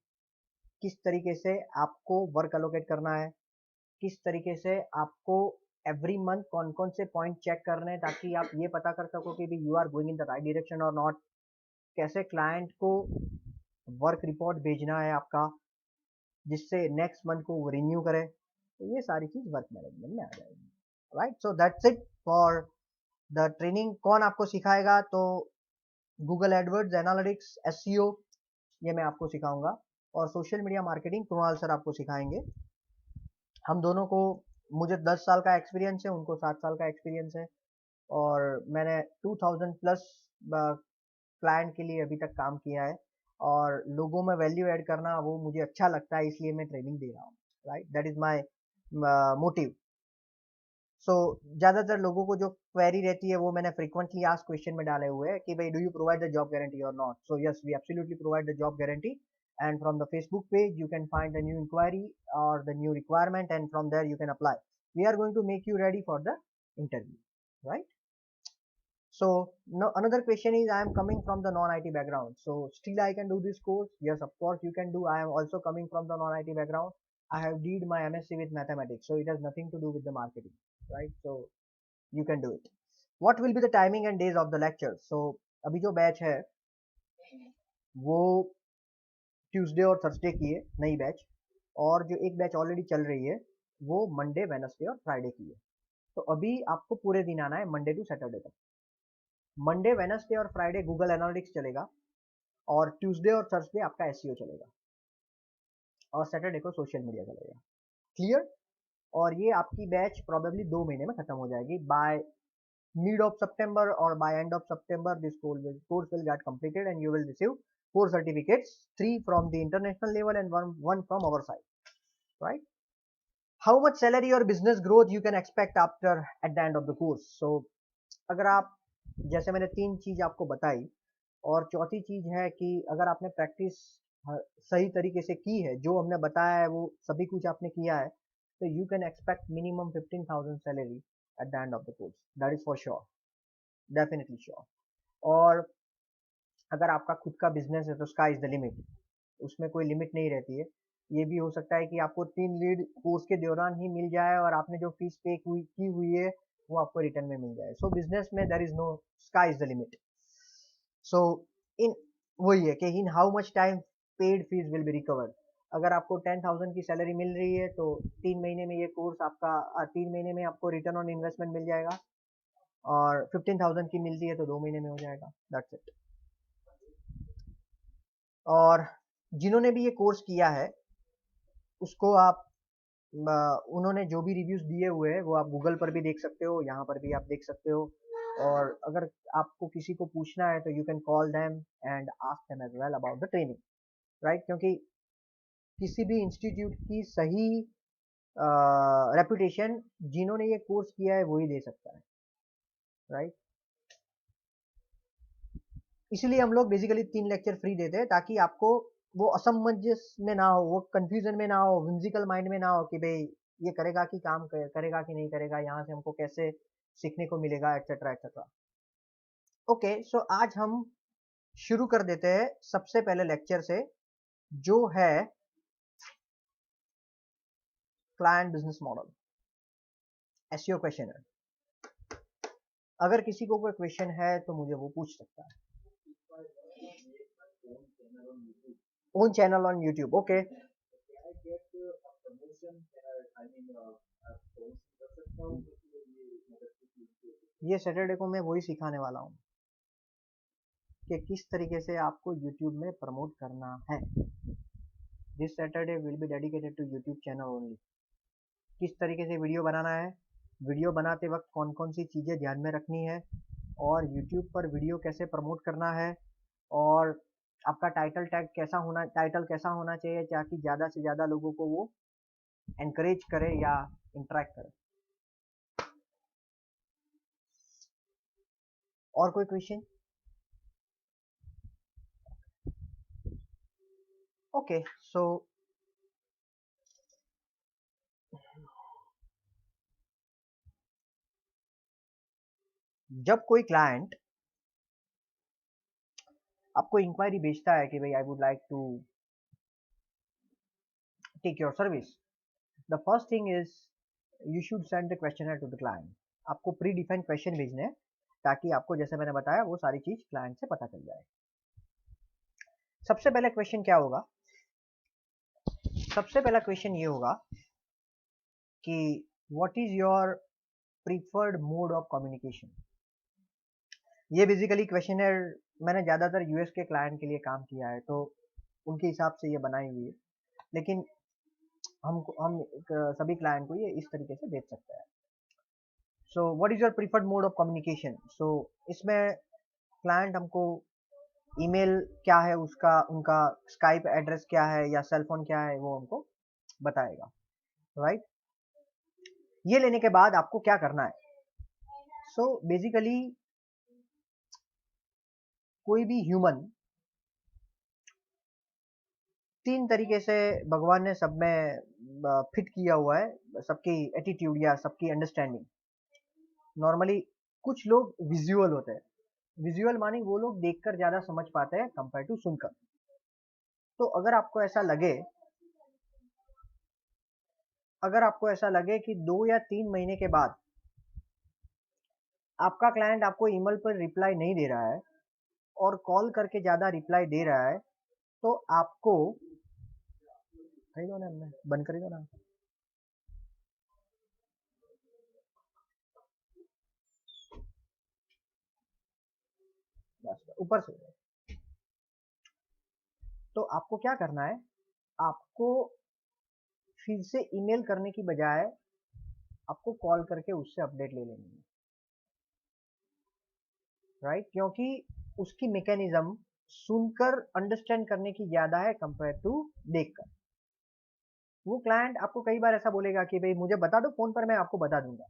किस तरीके से आपको वर्क अलोकेट करना है, किस तरीके से आपको एवरी मंथ कौन कौन से पॉइंट चेक करने हैं ताकि आप ये पता कर सको कि भी you are going in the right direction और नॉट, कैसे क्लाइंट को वर्क रिपोर्ट भेजना है आपका जिससे नेक्स्ट मंथ को वो रिन्यू करे, तो ये सारी चीज वर्क मैनेजमेंट में आ जाएगी। Right, so that's it for the training. कौन आपको सिखाएगा? तो गूगल एडवर्ड्स, एनालिटिक्स, एसईओ, ये मैं आपको सिखाऊंगा, और social media marketing Krunal sir आपको सिखाएंगे। हम दोनों को, मुझे 10 साल का एक्सपीरियंस है, उनको 7 साल का एक्सपीरियंस है, और मैंने 2000 प्लस क्लाइंट के लिए अभी तक काम किया है, और लोगों में वैल्यू ऐड करना वो मुझे अच्छा लगता है, इसलिए मैं ट्रेनिंग दे रहा हूँ। Right, that is my motive. So ज़्यादातर लोगों को जो क्वेरी रहती है वो मैंने फ्रीक्वेंटली आस्क क्वेश्चन में डाले हुए हैं कि भाई do you provide the job guarantee और not. So yes, we absolutely provide the job guarantee, and from the Facebook page you can find the new inquiry or the new requirement, and from there you can apply. We are going to make you ready for the interview, right? So now another question is, I am coming from the non-IT background, so still I can do this course? Yes, of course you can do. I am also coming from the non-IT background. I have did my MSc with mathematics, so it has nothing to do with the marketing, right? So you can do it. What will be the timing and days of the lectures? So अभी जो बैच है वो ट्यूसडे और थर्सडे की है, नई बैच, और जो एक बैच ऑलरेडी चल रही है वो मंडे, वेनसडे और फ्राइडे की है। तो अभी आपको पूरे दिन आना है, मंडे टू सैटरडे तक। मंडे, वेनसडे और फ्राइडे गूगल एनालिटिक्स चलेगा, और ट्यूसडे और थर्सडे आपका एसईओ चलेगा, और सैटरडे को सोशल मीडिया चलेगा। क्लियर? और ये आपकी बैच प्रोबेबली 2 महीने में खत्म हो जाएगी। By mid of September or by end of September, this course will get completed and you will receive 4 certificates, 3 from the international level and one from our side, right? How much salary or business growth you can expect after at the end of the course? So अगर आप, जैसे मैंने 3 चीज आपको बताई, और चौथी चीज है कि अगर आपने प्रैक्टिस सही तरीके से की है, जो हमने बताया है वो सभी कुछ आपने किया है, तो you can expect minimum 15,000 salary eight the end of the course, that is for sure, definitely sure. और अगर आपका खुद का बिजनेस है तो स्काई इज द लिमिट, उसमें कोई लिमिट नहीं रहती है। ये भी हो सकता है कि आपको 3 लीड कोर्स के दौरान ही मिल जाए, और आपने जो फीस पे की हुई है वो आपको रिटर्न में मिल जाए। सो बिजनेस में there is no sky is the limit. So in वही है कि in how much time paid fees will be recovered. अगर आपको 10,000 की सैलरी मिल रही है तो 3 महीने में ये कोर्स आपका 3 महीने में आपको रिटर्न ऑन इन्वेस्टमेंट मिल जाएगा, और 15,000 की मिलती है तो 2 महीने में हो जाएगा। That's it. और जिन्होंने भी ये कोर्स किया है उसको आप, उन्होंने जो भी रिव्यूज दिए हुए हैं वो आप गूगल पर भी देख सकते हो, यहाँ पर भी आप देख सकते हो, और अगर आपको किसी को पूछना है तो you can call them and ask them as well about the training, right? क्योंकि किसी भी इंस्टीट्यूट की सही रेपुटेशन जिन्होंने ये कोर्स किया है वही दे सकता है, राइट? इसीलिए हम लोग बेसिकली 3 लेक्चर फ्री देते हैं, ताकि आपको वो असमंजस में ना हो, वो कंफ्यूजन में ना हो, व्हिमसिकल माइंड में ना हो कि भाई ये करेगा कि काम करेगा कि नहीं करेगा, यहाँ से हमको कैसे सीखने को मिलेगा, एक्सेट्रा एक्सेट्रा। ओके, सो आज हम शुरू कर देते हैं सबसे पहले लेक्चर से, जो है client business model, SEO question है। अगर किसी को कोई क्वेश्चन है तो मुझे वो पूछ सकता है। Own channel on YouTube, okay. ये सैटरडे को मैं वही सिखाने वाला हूँ कि किस तरीके से आपको यूट्यूब में प्रमोट करना है। This Saturday will be dedicated to YouTube channel only. किस तरीके से वीडियो बनाना है, वीडियो बनाते वक्त कौन कौन सी चीज़ें ध्यान में रखनी है, और यूट्यूब पर वीडियो कैसे प्रमोट करना है, और आपका टाइटल कैसा होना चाहिए ताकि ज़्यादा से ज़्यादा लोगों को वो एनकरेज करे या इंटरेक्ट करे। और कोई क्वेश्चन? ओके, सो जब कोई क्लाइंट आपको इंक्वायरी भेजता है कि भाई I would like to take your service, the first thing is you should send the questioner to the client. आपको प्री डिफाइंड क्वेश्चन भेजने हैं ताकि आपको, जैसे मैंने बताया, वो सारी चीज क्लाइंट से पता चल जाए। सबसे पहला क्वेश्चन क्या होगा? सबसे पहला क्वेश्चन ये होगा कि what is your preferred mode of communication. ये बेसिकली क्वेश्चनर मैंने ज़्यादातर यूएस के क्लाइंट के लिए काम किया है, तो उनके हिसाब से ये बनाई हुई है, लेकिन हम सभी क्लाइंट को ये इस तरीके से भेज सकते हैं। So what is your preferred mode of communication. So इसमें क्लाइंट हमको ईमेल क्या है उसका, उनका स्काइप एड्रेस क्या है या सेल फोन क्या है, वो हमको बताएगा, राइट। ये लेने के बाद आपको क्या करना है? सो बेसिकली कोई भी ह्यूमन, तीन तरीके से भगवान ने सब में फिट किया हुआ है, सबकी एटीट्यूड या सबकी अंडरस्टैंडिंग। नॉर्मली कुछ लोग विजुअल होते हैं, विजुअल मानी वो लोग देखकर ज्यादा समझ पाते हैं कंपेयर टू सुनकर। तो अगर आपको ऐसा लगे कि 2 या 3 महीने के बाद आपका क्लाइंट आपको ईमेल पर रिप्लाई नहीं दे रहा है और कॉल करके ज्यादा रिप्लाई दे रहा है, तो आपको दो ना, बंद कर दो ना, बस ऊपर से। तो आपको क्या करना है? आपको फिर से ईमेल करने की बजाय आपको कॉल करके उससे अपडेट ले लेनी है, राइट। क्योंकि उसकी मैकेनिज्म सुनकर अंडरस्टैंड करने की ज्यादा है कंपेयर टू देखकर। वो क्लाइंट आपको कई बार ऐसा बोलेगा कि भाई मुझे बता दो फोन पर, मैं आपको बता दूंगा,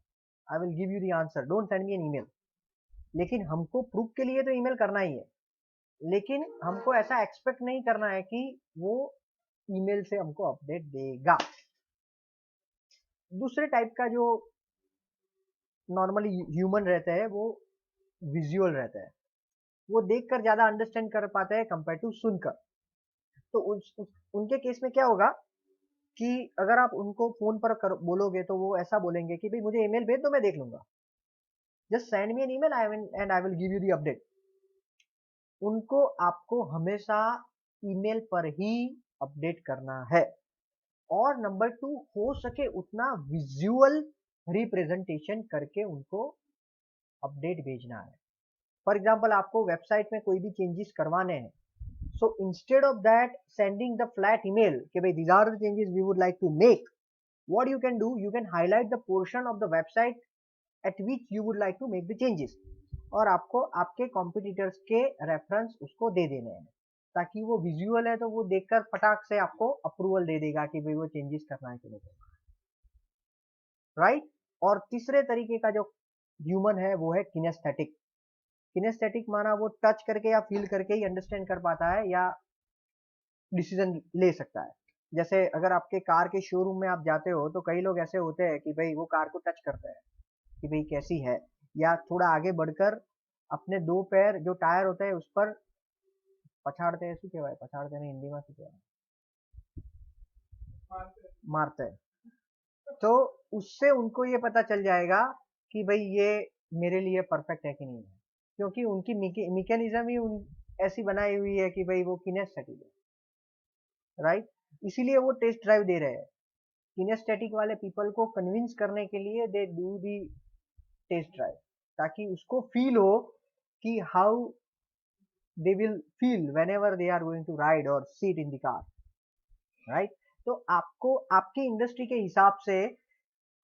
I will give you the answer, don't send me an email. लेकिन हमको प्रूफ के लिए तो ईमेल करना ही है, लेकिन हमको ऐसा एक्सपेक्ट नहीं करना है कि वो ईमेल से हमको अपडेट देगा। दूसरे टाइप का जो नॉर्मली ह्यूमन रहते हैं वो विजुअल रहते हैं, वो देखकर ज्यादा अंडरस्टैंड कर पाते हैं कंपेयर टू सुनकर। तो उनके केस में क्या होगा कि अगर आप उनको फोन पर बोलोगे तो वो ऐसा बोलेंगे कि भाई मुझे ईमेल भेज दो, मैं देख लूंगा, just send me an email and I will give you the update. उनको आपको हमेशा ईमेल पर ही अपडेट करना है, और नंबर 2, हो सके उतना विजुअल रिप्रेजेंटेशन करके उनको अपडेट भेजना है। फॉर एग्जाम्पल आपको वेबसाइट में कोई भी चेंजेस करवाने हैं, so instead of that sending the flat email कि भाई these are the changes we would like to make, what you can do, you can highlight the portion of the website at which you would like to make the changes, और आपको आपके कॉम्पिटिटर्स के रेफरेंस उसको दे देने हैं, ताकि वो विजुअल है तो वो देखकर फटाक से आपको अप्रूवल दे देगा कि भाई वो चेंजेस करना है कि नहीं, राइट। और तीसरे तरीके का जो ह्यूमन है वो है किनेस्थेटिक। किनेस्थेटिक माना वो टच करके या फील करके ही अंडरस्टैंड कर पाता है या डिसीजन ले सकता है। जैसे अगर आपके कार के शोरूम में आप जाते हो तो कई लोग ऐसे होते हैं कि भाई वो कार को टच करते हैं कि भाई कैसी है, या थोड़ा आगे बढ़कर अपने 2 पैर जो टायर होते हैं उस पर पछाड़ते हैं, શું કહેવાય पछाड़ते नहीं, हिंदी में શું કહેવાય, मारते हैं। तो उससे उनको ये पता चल जाएगा कि भाई ये मेरे लिए परफेक्ट है कि नहीं है, क्योंकि उनकी मैकेनिज्म ही ऐसी बनाई हुई है कि भाई वो किनेस्थेटिक है, राइट। इसीलिए वो टेस्ट ड्राइव दे रहे हैं। किनेस्थेटिक वाले पीपल को कन्विंस करने के लिए they do the test drive, ताकि उसको फील हो कि how they will feel whenever they are going to ride और sit in the car, right. तो आपको आपकी इंडस्ट्री के हिसाब से,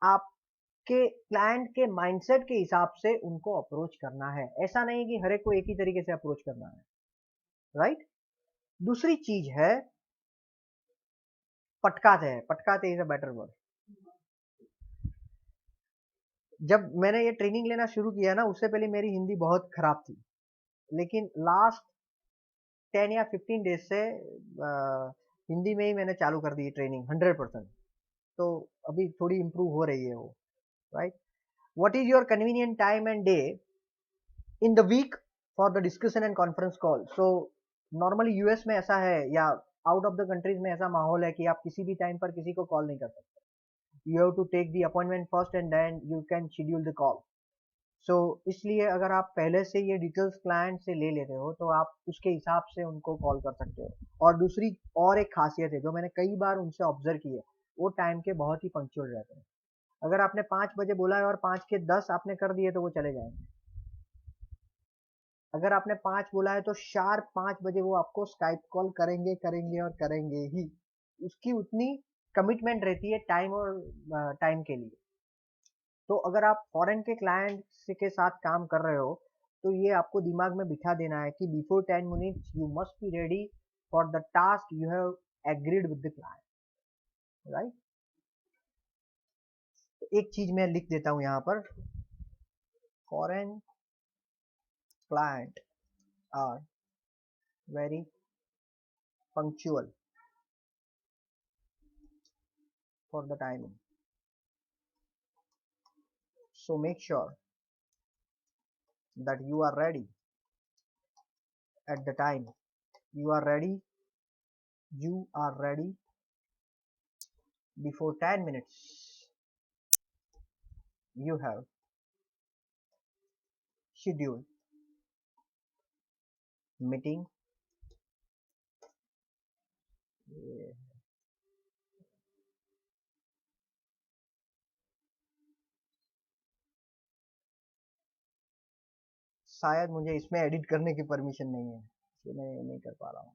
आपके क्लाइंट के माइंडसेट के हिसाब से उनको अप्रोच करना है। ऐसा नहीं कि हर एक को एक ही तरीके से अप्रोच करना है, राइट। दूसरी चीज है पटकाते हैं, पटकाते इज अ बेटर वर्ड। जब मैंने ये ट्रेनिंग लेना शुरू किया ना, उससे पहले मेरी हिंदी बहुत खराब थी, लेकिन लास्ट 10 या 15 डेज से हिंदी में ही मैंने चालू कर दी ट्रेनिंग 100%। तो अभी थोड़ी इम्प्रूव हो रही है वो, right. What is your convenient time and day in the week for the discussion and conference call. So normally US में ऐसा है या आउट ऑफ द कंट्रीज में ऐसा माहौल है कि आप किसी भी टाइम पर किसी को कॉल नहीं कर सकते। You have to take the appointment first and then you can schedule the call. So इसलिए अगर आप पहले से ये डिटेल्स क्लाइंट से ले लेते हो तो आप उसके हिसाब से उनको कॉल कर सकते हो। और दूसरी और एक खासियत है जो मैंने कई बार उनसे ऑब्जर्व की है, वो टाइम के बहुत ही पंक्चुअल रहते हैं। अगर आपने 5 बजे बोला है और 5 के 10 आपने कर दिए तो वो चले जाएंगे। अगर आपने 5 बोला है तो शार्प 5 बजे वो आपको स्काइप कॉल करेंगे करेंगे और करेंगे ही। उसकी उतनी कमिटमेंट रहती है टाइम और टाइम के लिए। तो अगर आप फॉरेन के क्लाइंट के साथ काम कर रहे हो तो ये आपको दिमाग में बिठा देना है कि before 10 minutes you must be ready for the task you have agreed with the client, right. एक चीज मैं लिख देता हूं यहाँ पर, foreign client are very punctual for the timing, so make sure that you are ready at the time. You are ready, you are ready before 10 minutes. You have scheduled meeting. शायद मुझे इसमें एडिट करने की परमिशन नहीं है, इसलिए मैं नहीं कर पा रहा हूँ।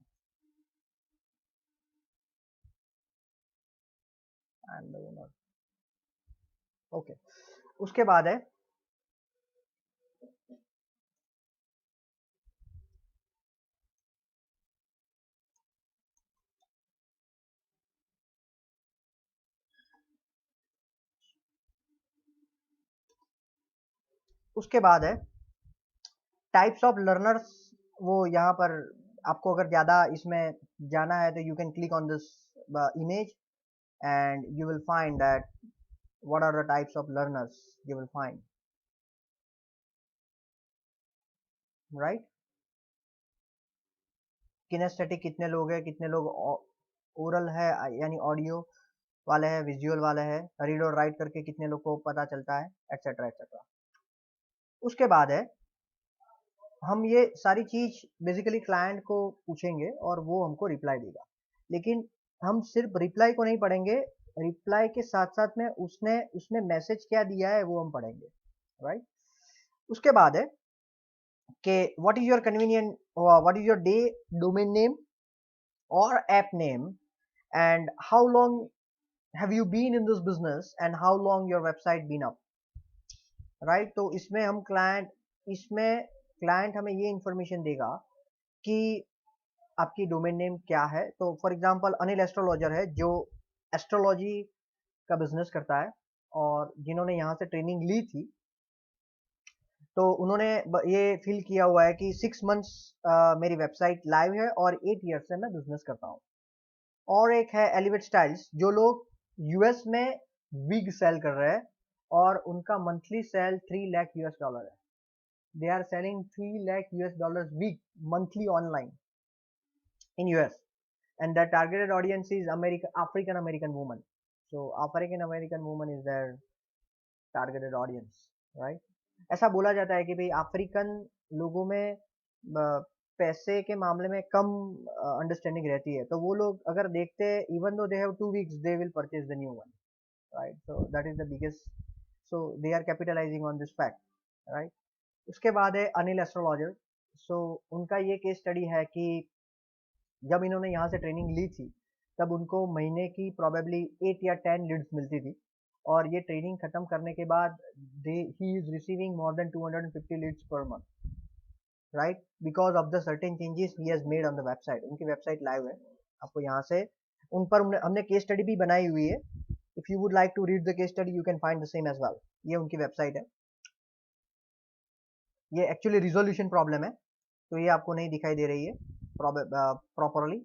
And owner, okay. उसके बाद है उसके बाद है टाइप्स ऑफ लर्नर्स। वो यहाँ पर आपको अगर ज़्यादा इसमें जाना है तो you can click on this image and you will find that what are the types of learners you will find, right। Kinaesthetic कितने लोग हैं, कितने लोग ओरल है यानी ऑडियो वाले हैं, विजुअल वाले हैं, रीड और राइट करके कितने लोग को पता चलता है, एक्सेट्रा एक्सेट्रा। उसके बाद है हम ये सारी चीज बेसिकली क्लाइंट को पूछेंगे और वो हमको रिप्लाई देगा। लेकिन हम सिर्फ रिप्लाई को नहीं पढ़ेंगे, रिप्लाई के साथ साथ में उसने उसने मैसेज क्या दिया है वो हम पढ़ेंगे, राइट। उसके बाद है कि what is your convenient what is your day domain name or app name and how long have you been in this business and how long your website been up, right। तो इसमें क्लाइंट हमें ये इंफॉर्मेशन देगा कि आपकी डोमेन नेम क्या है। तो फॉर एग्जांपल अनिल एस्ट्रोलॉजर है जो एस्ट्रोलॉजी का बिजनेस करता है और जिन्होंने यहाँ से ट्रेनिंग ली थी, तो उन्होंने ये फील किया हुआ है कि 6 मंथ्स मेरी वेबसाइट लाइव है और 8 ईयर से मैं बिजनेस करता हूँ। और एक है एलिवेट स्टाइल्स, जो लोग यूएस में विग सेल कर रहे हैं और उनका monthly sale 3 lakh US dollar है। They are selling 3 lakh US dollar wig monthly online in US and their targeted audience is African American woman. So African American woman is their targeted audience, right। ऐसा बोला जाता है कि भाई अफ्रीकन लोगों में पैसे के मामले में कम अंडरस्टैंडिंग रहती है, तो वो लोग अगर देखते हैं even though they have 2 weeks they will purchase the new one, right. So that is the biggest, so they are capitalizing on this fact, right. उसके बाद है अनिल एस्ट्रोलॉजर। सो उनका ये केस स्टडी है कि जब इन्होंने यहाँ से ट्रेनिंग ली थी तब उनको महीने की प्रोबेबली 8 या 10 लीड्स मिलती थी और ये ट्रेनिंग खत्म करने के बाद he is receiving more than 250 leads per month, right, because of the certain changes he has made on the website. उनकी वेबसाइट लाइव है, आपको यहाँ से उन पर हमने केस स्टडी भी बनाई हुई है। If you would like to read the case study you can find the same as well. ये उनकी वेबसाइट है। ये एक्चुअली रिजोल्यूशन प्रॉब्लम है तो ये आपको नहीं दिखाई दे रही है प्रॉपरली,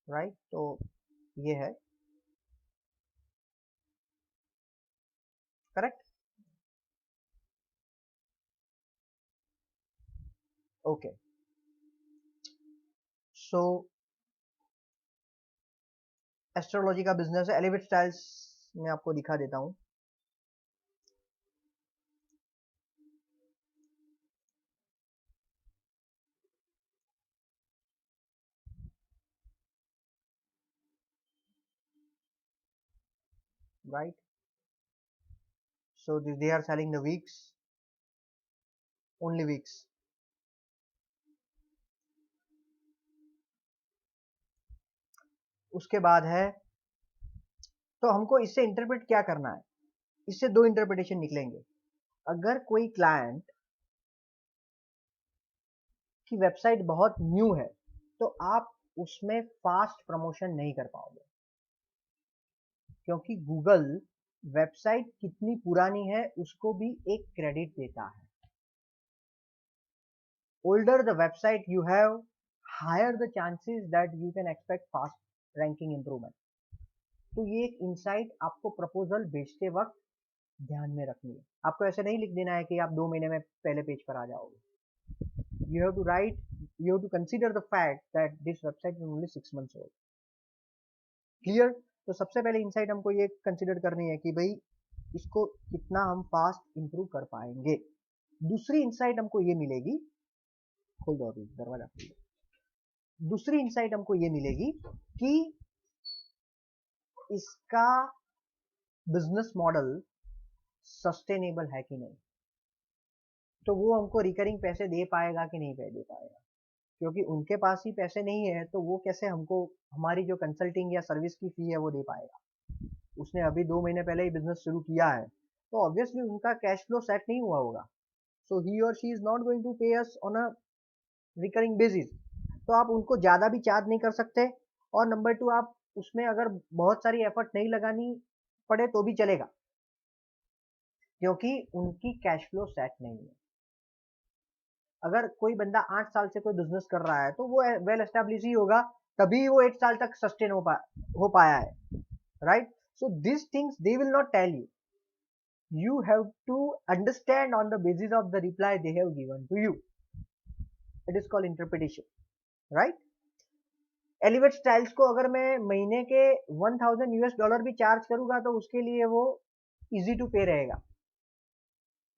राइट। तो ये है करेक्ट। ओके, सो एस्ट्रोलॉजी का बिजनेस है। एलिवेट स्टाइल्स मैं आपको दिखा देता हूँ। Right, so they are selling the wigs, only wigs. उसके बाद है, तो हमको इससे इंटरप्रेट क्या करना है, इससे दो इंटरप्रिटेशन निकलेंगे। अगर कोई क्लाइंट की वेबसाइट बहुत न्यू है तो आप उसमें फास्ट प्रमोशन नहीं कर पाओगे, क्योंकि गूगल वेबसाइट कितनी पुरानी है उसको भी एक क्रेडिट देता है। Older the website you have, higher the chances that you can expect fast ranking improvement. तो ये एक इंसाइट आपको प्रपोजल भेजते वक्त ध्यान में रखनी है। आपको ऐसे नहीं लिख देना है कि आप 2 महीने में पहले पेज पर आ जाओगे। you have to write, you have to consider the fact that this website is only 6 months old. Clear? तो सबसे पहले इंसाइट हमको ये कंसिडर करनी है कि भाई इसको कितना हम फास्ट इंप्रूव कर पाएंगे। दूसरी इंसाइट हमको ये मिलेगी, खोल दो अभी दरवाजा खोल दो। दूसरी इंसाइट हमको ये मिलेगी कि इसका बिजनेस मॉडल सस्टेनेबल है कि नहीं, तो वो हमको रिकरिंग पैसे दे पाएगा कि नहीं दे पाएगा। क्योंकि उनके पास ही पैसे नहीं है तो वो कैसे हमको हमारी जो कंसल्टिंग या सर्विस की फी है वो दे पाएगा। उसने अभी 2 महीने पहले ही बिजनेस शुरू किया है तो ऑब्वियसली उनका कैश फ्लो सेट नहीं हुआ होगा, so he or she is not going to pay us on a recurring basis. तो आप उनको ज़्यादा भी चार्ज नहीं कर सकते, और नंबर 2 आप उसमें अगर बहुत सारी एफर्ट नहीं लगानी पड़े तो भी चलेगा, क्योंकि उनकी कैश फ्लो सेट नहीं है। अगर कोई बंदा 8 साल से कोई बिजनेस कर रहा है तो वो वेल एस्टेब्लिश ही होगा, तभी वो 1 साल तक सस्टेन हो पाया है। Right, so this things they will not tell you, you have to understand on the basis of the reply they have given to you. It is called interpretation, right? Elevate styles को अगर मैं महीने के $1000 भी चार्ज करूंगा तो उसके लिए वो इजी टू पे रहेगा,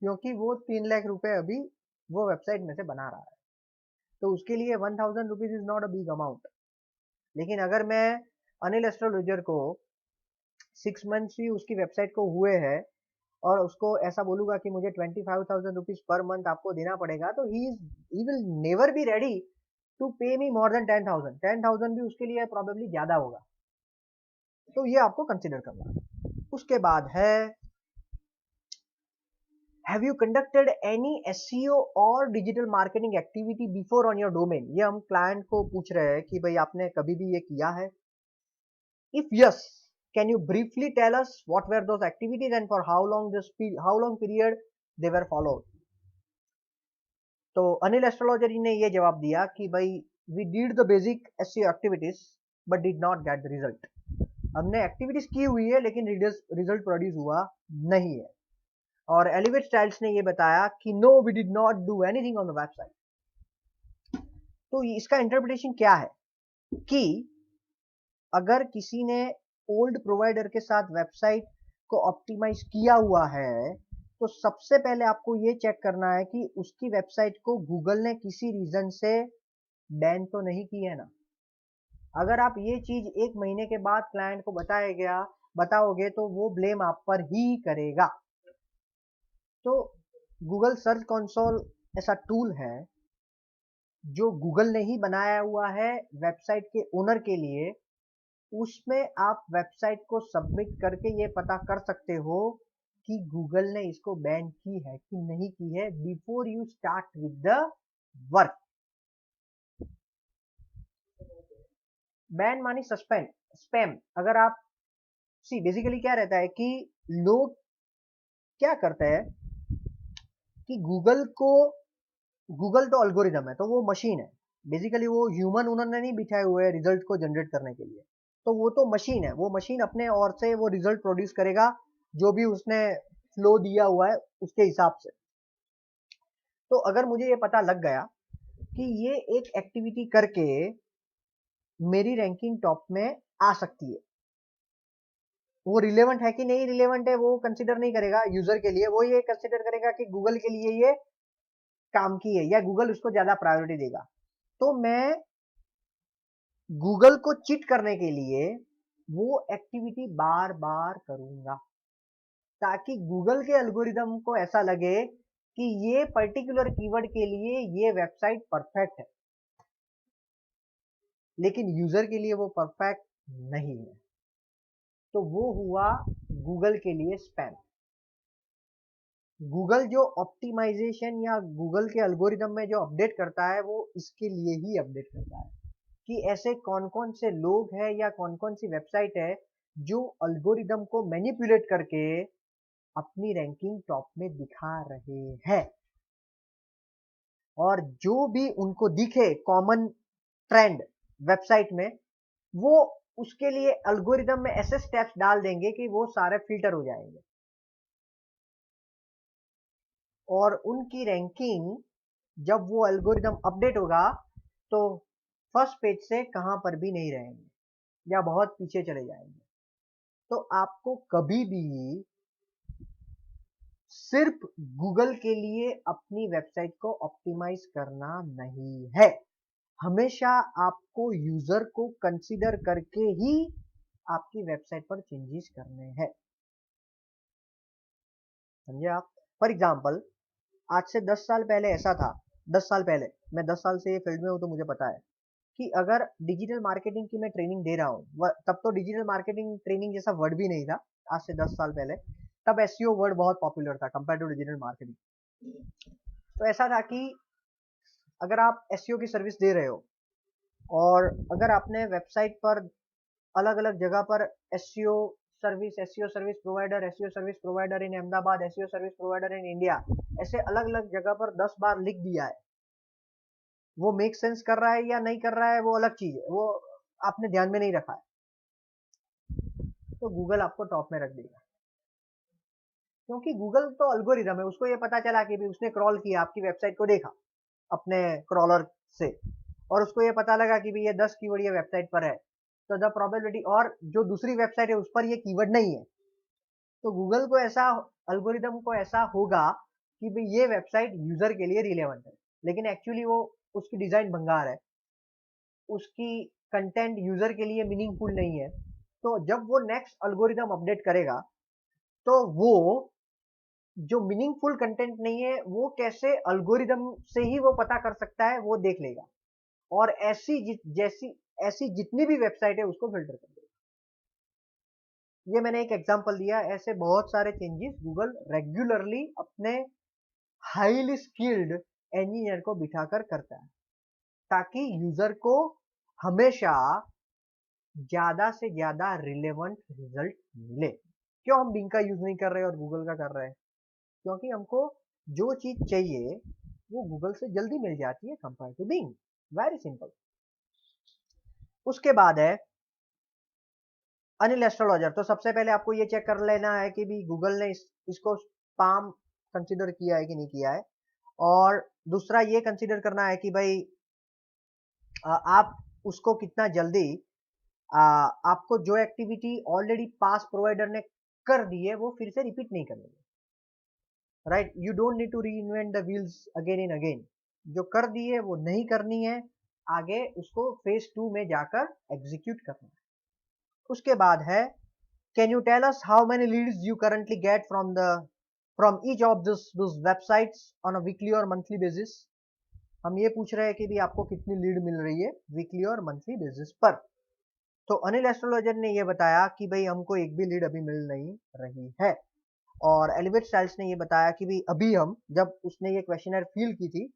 क्योंकि वो 3 लाख रुपए अभी वो वेबसाइट में से बना रहा है, तो उसके लिए 1000 rupees is not a big amount. लेकिन अगर मैं अनिल एस्ट्रोलॉजर को 6 मंथ्स ही उसकी वेबसाइट को हुए हैं और उसको ऐसा बोलूंगा कि मुझे 25,000 रुपीज पर मंथ आपको देना पड़ेगा, तो he will never be ready to pay me more than 10,000। 10,000 भी उसके लिए प्रोबेबली ज्यादा होगा, तो ये आपको कंसिडर करना है। उसके बाद है, have you conducted any SEO or digital marketing activity before on your domain. ये हम क्लाइंट को पूछ रहे हैं कि भाई आपने कभी भी ये किया है। If yes, can you briefly tell us what were those activities and for how long period they were followed? तो अनिल एस्ट्रोलॉजर जी ने ये जवाब दिया कि भाई we did the basic SEO activities but did not get the result। हमने एक्टिविटीज की हुई है लेकिन रिजल्ट प्रोड्यूस हुआ नहीं है। और एलिवेट स्टाइल्स ने ये बताया कि no we did not do anything on the website. तो इसका इंटरप्रिटेशन क्या है कि अगर किसी ने ओल्ड प्रोवाइडर के साथ वेबसाइट को ऑप्टिमाइज किया हुआ है तो सबसे पहले आपको ये चेक करना है कि उसकी वेबसाइट को गूगल ने किसी रीजन से बैन तो नहीं की है ना। अगर आप ये चीज 1 महीने के बाद क्लाइंट को बताओगे तो वो ब्लेम आप पर ही करेगा। तो गूगल सर्च कंसोल ऐसा टूल है जो गूगल ने ही बनाया हुआ है वेबसाइट के ओनर के लिए। उसमें आप वेबसाइट को सबमिट करके ये पता कर सकते हो कि गूगल ने इसको बैन की है कि नहीं की है before you start with the work. Ban मानी सस्पेंड, स्पैम। अगर आप बेसिकली क्या रहता है कि लोग क्या करते हैं कि गूगल तो अल्गोरिदम है, तो वो मशीन है बेसिकली, वो ह्यूमन उन्होंने नहीं बिठाए हुए रिजल्ट को जनरेट करने के लिए, तो वो तो मशीन है। वो मशीन अपने और से वो रिजल्ट प्रोड्यूस करेगा जो भी उसने फ्लो दिया हुआ है उसके हिसाब से। तो अगर मुझे ये पता लग गया कि ये एक एक्टिविटी करके मेरी रैंकिंग टॉप में आ सकती है। वो रिलेवेंट है कि नहीं रिलेवेंट है वो कंसिडर नहीं करेगा यूजर के लिए, वो ये कंसिडर करेगा कि गूगल के लिए ये काम की है या गूगल उसको ज्यादा प्रायोरिटी देगा। तो मैं गूगल को चीट करने के लिए वो एक्टिविटी बार बार करूंगा ताकि गूगल के एल्गोरिदम को ऐसा लगे कि ये पर्टिकुलर कीवर्ड के लिए ये वेबसाइट परफेक्ट है, लेकिन यूजर के लिए वो परफेक्ट नहीं है। तो वो हुआ गूगल के लिए स्पैम। गूगल जो ऑप्टिमाइजेशन या गूगल के एल्गोरिदम में जो अपडेट करता है वो इसके लिए ही अपडेट करता है कि ऐसे कौन कौन से लोग हैं या कौन कौन सी वेबसाइट है जो एल्गोरिदम को मैनिपुलेट करके अपनी रैंकिंग टॉप में दिखा रहे हैं। और जो भी उनको दिखे कॉमन ट्रेंड वेबसाइट में, वो उसके लिए एल्गोरिदम में ऐसे स्टेप्स डाल देंगे कि वो सारे फिल्टर हो जाएंगे और उनकी रैंकिंग जब वो एल्गोरिदम अपडेट होगा तो फर्स्ट पेज से कहां पर भी नहीं रहेंगे या बहुत पीछे चले जाएंगे। तो आपको कभी भी सिर्फ गूगल के लिए अपनी वेबसाइट को ऑप्टिमाइज करना नहीं है, हमेशा आपको यूजर को कंसीडर करके ही आपकी वेबसाइट पर चेंजेस करने हैं। समझे आप? फॉर एग्जाम्पल आज से 10 साल पहले ऐसा था, 10 साल पहले, मैं 10 साल से ये फील्ड में हूं तो मुझे पता है कि अगर डिजिटल मार्केटिंग की मैं ट्रेनिंग दे रहा हूँ, तब तो डिजिटल मार्केटिंग ट्रेनिंग जैसा वर्ड भी नहीं था आज से 10 साल पहले। तब एसईओ वर्ड बहुत पॉपुलर था कंपेयर टू डिजिटल मार्केटिंग। तो ऐसा था कि अगर आप एसईओ की सर्विस दे रहे हो और अगर आपने वेबसाइट पर अलग अलग जगह पर SEO service provider, SEO service provider in Ahmedabad, SEO service provider in India, ऐसे अलग अलग जगह पर 10 बार लिख दिया है, वो मेक सेंस कर रहा है या नहीं कर रहा है वो अलग चीज है, वो आपने ध्यान में नहीं रखा है, तो गूगल आपको टॉप में रख देगा। क्योंकि गूगल तो एल्गोरिदम है, उसको ये पता चला कि भी उसने क्रॉल किया, आपकी वेबसाइट को देखा अपने क्रॉलर से और उसको ये पता लगा कि भी ये 10 कीवर्ड ये वेबसाइट पर है, तो द प्रोबेबिलिटी, और जो दूसरी वेबसाइट है उस पर ये कीवर्ड नहीं है, तो गूगल को ऐसा, एल्गोरिदम को ऐसा होगा कि भाई ये वेबसाइट यूजर के लिए रिलेवेंट है, लेकिन एक्चुअली वो उसकी डिजाइन भंगार है, उसकी कंटेंट यूजर के लिए मीनिंगफुल नहीं है। तो जब वो नेक्स्ट एल्गोरिदम अपडेट करेगा तो वो जो मीनिंगफुल कंटेंट नहीं है वो कैसे एल्गोरिदम से ही वो पता कर सकता है, वो देख लेगा और ऐसी जितनी भी वेबसाइट है उसको फिल्टर कर देगा। ये मैंने एक एग्जांपल दिया, ऐसे बहुत सारे चेंजेस गूगल रेगुलरली अपने हाईली स्किल्ड इंजीनियर को बिठाकर करता है ताकि यूजर को हमेशा ज्यादा से ज्यादा रिलेवेंट रिजल्ट मिले। क्यों हम बिंग का यूज नहीं कर रहे और गूगल का कर रहे हैं? क्योंकि हमको जो चीज चाहिए वो गूगल से जल्दी मिल जाती है compare to Bing. Very simple. उसके बाद है अनिल एस्ट्रोलॉजर। तो सबसे पहले आपको ये चेक कर लेना है कि भी गूगल ने इसको स्पैम कंसीडर किया है कि नहीं किया है, और दूसरा ये कंसीडर करना है कि भाई आप उसको कितना जल्दी आपको जो एक्टिविटी ऑलरेडी पास प्रोवाइडर ने कर दी है वो फिर से रिपीट नहीं करनी है। Right, you don't need to reinvent the wheels again in again. जो कर दी है वो नहीं करनी है, आगे उसको फेज 2 में जाकर एग्जीक्यूट करना है। उसके बाद है can you tell us how many leads you currently get from each of this websites on a weekly और मंथली बेसिस। हम ये पूछ रहे हैं कि भी आपको कितनी लीड मिल रही है वीकली और मंथली बेसिस पर। तो अनिल एस्ट्रोलॉजर ने ये बताया कि भाई हमको एक भी लीड अभी मिल नहीं रही है, और एलिवेट स्टाइल्स ने ये बताया कि भाई अभी हम, जब उसने ये क्वेश्चनर फिल की थी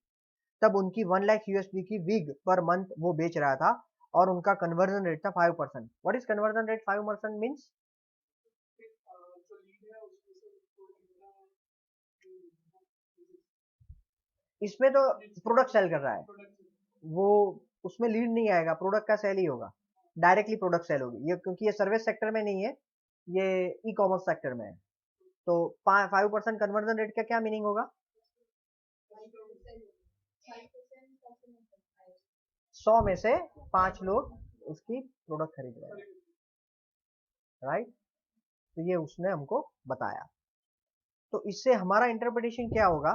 तब उनकी 1 लाख यूएसडी की विग पर मंथ वो बेच रहा था और उनका कन्वर्जन रेट था 5%। What is conversion rate? 5% means इसमें तो प्रोडक्ट सेल कर रहा है वो, उसमें लीड नहीं आएगा, प्रोडक्ट का सेल ही होगा, डायरेक्टली प्रोडक्ट सेल होगी ये, क्योंकि ये सर्विस सेक्टर में नहीं है, ये ई कॉमर्स सेक्टर में है। तो 5% कन्वर्जन रेट का क्या मीनिंग होगा? 100 में से 5 लोग उसकी प्रोडक्ट खरीद रहे हैं, राइट। तो ये उसने हमको बताया। तो इससे हमारा इंटरप्रिटेशन क्या होगा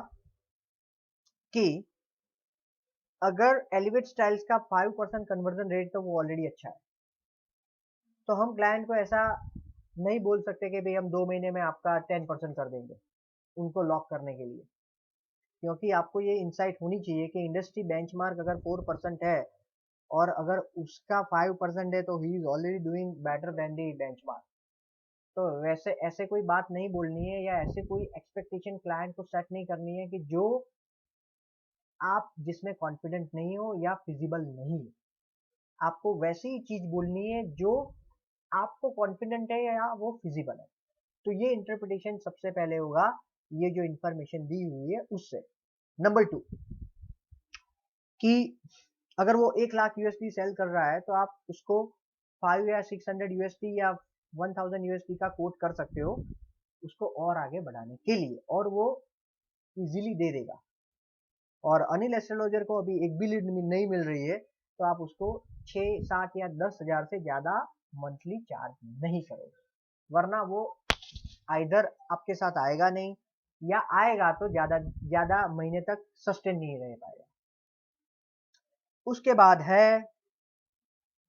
कि अगर एलिवेट स्टाइल्स का 5% कन्वर्जन रेट तो वो ऑलरेडी अच्छा है, तो हम क्लाइंट को ऐसा नहीं बोल सकते कि भाई हम 2 महीने में आपका 10% कर देंगे उनको लॉक करने के लिए, क्योंकि आपको ये इंसाइट होनी चाहिए कि इंडस्ट्री बेंचमार्क अगर 4% है और अगर उसका 5% है तो he is already doing better than the benchmark. तो वैसे ऐसे कोई बात नहीं बोलनी है या ऐसे कोई एक्सपेक्टेशन क्लाइंट को सेट नहीं करनी है कि जो आप जिसमें कॉन्फिडेंट नहीं हो या फिजिबल नहीं है। आपको वैसी ही चीज बोलनी है जो आपको कॉन्फिडेंट है या वो फिजिबल है। तो ये इंटरप्रिटेशन सबसे पहले होगा, ये जो इंफॉर्मेशन दी हुई है उससे। नंबर 2 कि अगर वो 1 लाख यूएसडी सेल कर रहा है तो आप उसको 5 या 600 यूएसडी या 1000 यूएसडी का कोट कर सकते हो उसको और आगे बढ़ाने के लिए, और वो इजीली दे देगा। और अनिल एस्ट्रोलॉजर को अभी एक भी लीड नहीं मिल रही है तो आप उसको 6, 7 या 10 हजार से ज्यादा मंथली चार्ज नहीं करोगे, वरना वो आइदर आपके साथ आएगा नहीं या आएगा तो ज्यादा ज्यादा महीने तक सस्टेन नहीं रह पाएगा। उसके बाद है,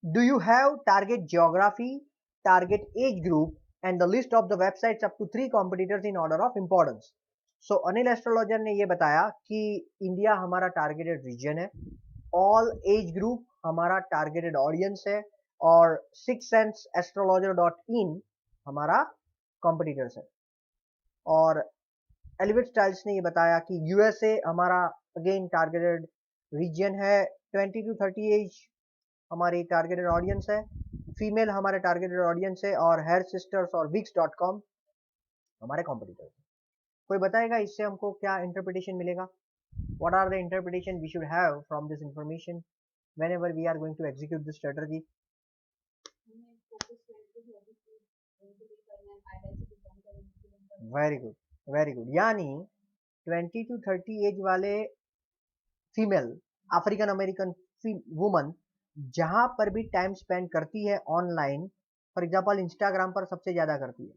do you have target geography, target age group and the list of the websites up to 3 competitors in order of importance. So Anil astrologer ने ये बताया कि इंडिया हमारा टारगेटेड रीजन है, ऑल एज ग्रुप हमारा टारगेटेड ऑडियंस है, और 6senseastrologer.in हमारा कॉम्पिटिटर्स है। और एलिवेट स्टाइल्स ने ये बताया कि यूएसए हमारा अगेन टारगेटेड रीजन है, 20 to 30 एज हमारी टारगेटेड ऑडियंस है, फीमेल हमारे टारगेटेड ऑडियंस है, और हेयर सिस्टर्स और wix.com हमारे कॉम्पिटिटर्स है। कोई बताएगा इससे हमको क्या इंटरप्रिटेशन मिलेगा? What are the interpretation we should have from this information whenever we are going to execute this strategy? Very good, very good. यानी 20 to 30 एज वाले फीमेल अफ्रीकन अमेरिकन वुमन जहां पर भी टाइम स्पेंड करती है ऑनलाइन, फॉर एग्जांपल इंस्टाग्राम पर सबसे ज्यादा करती है,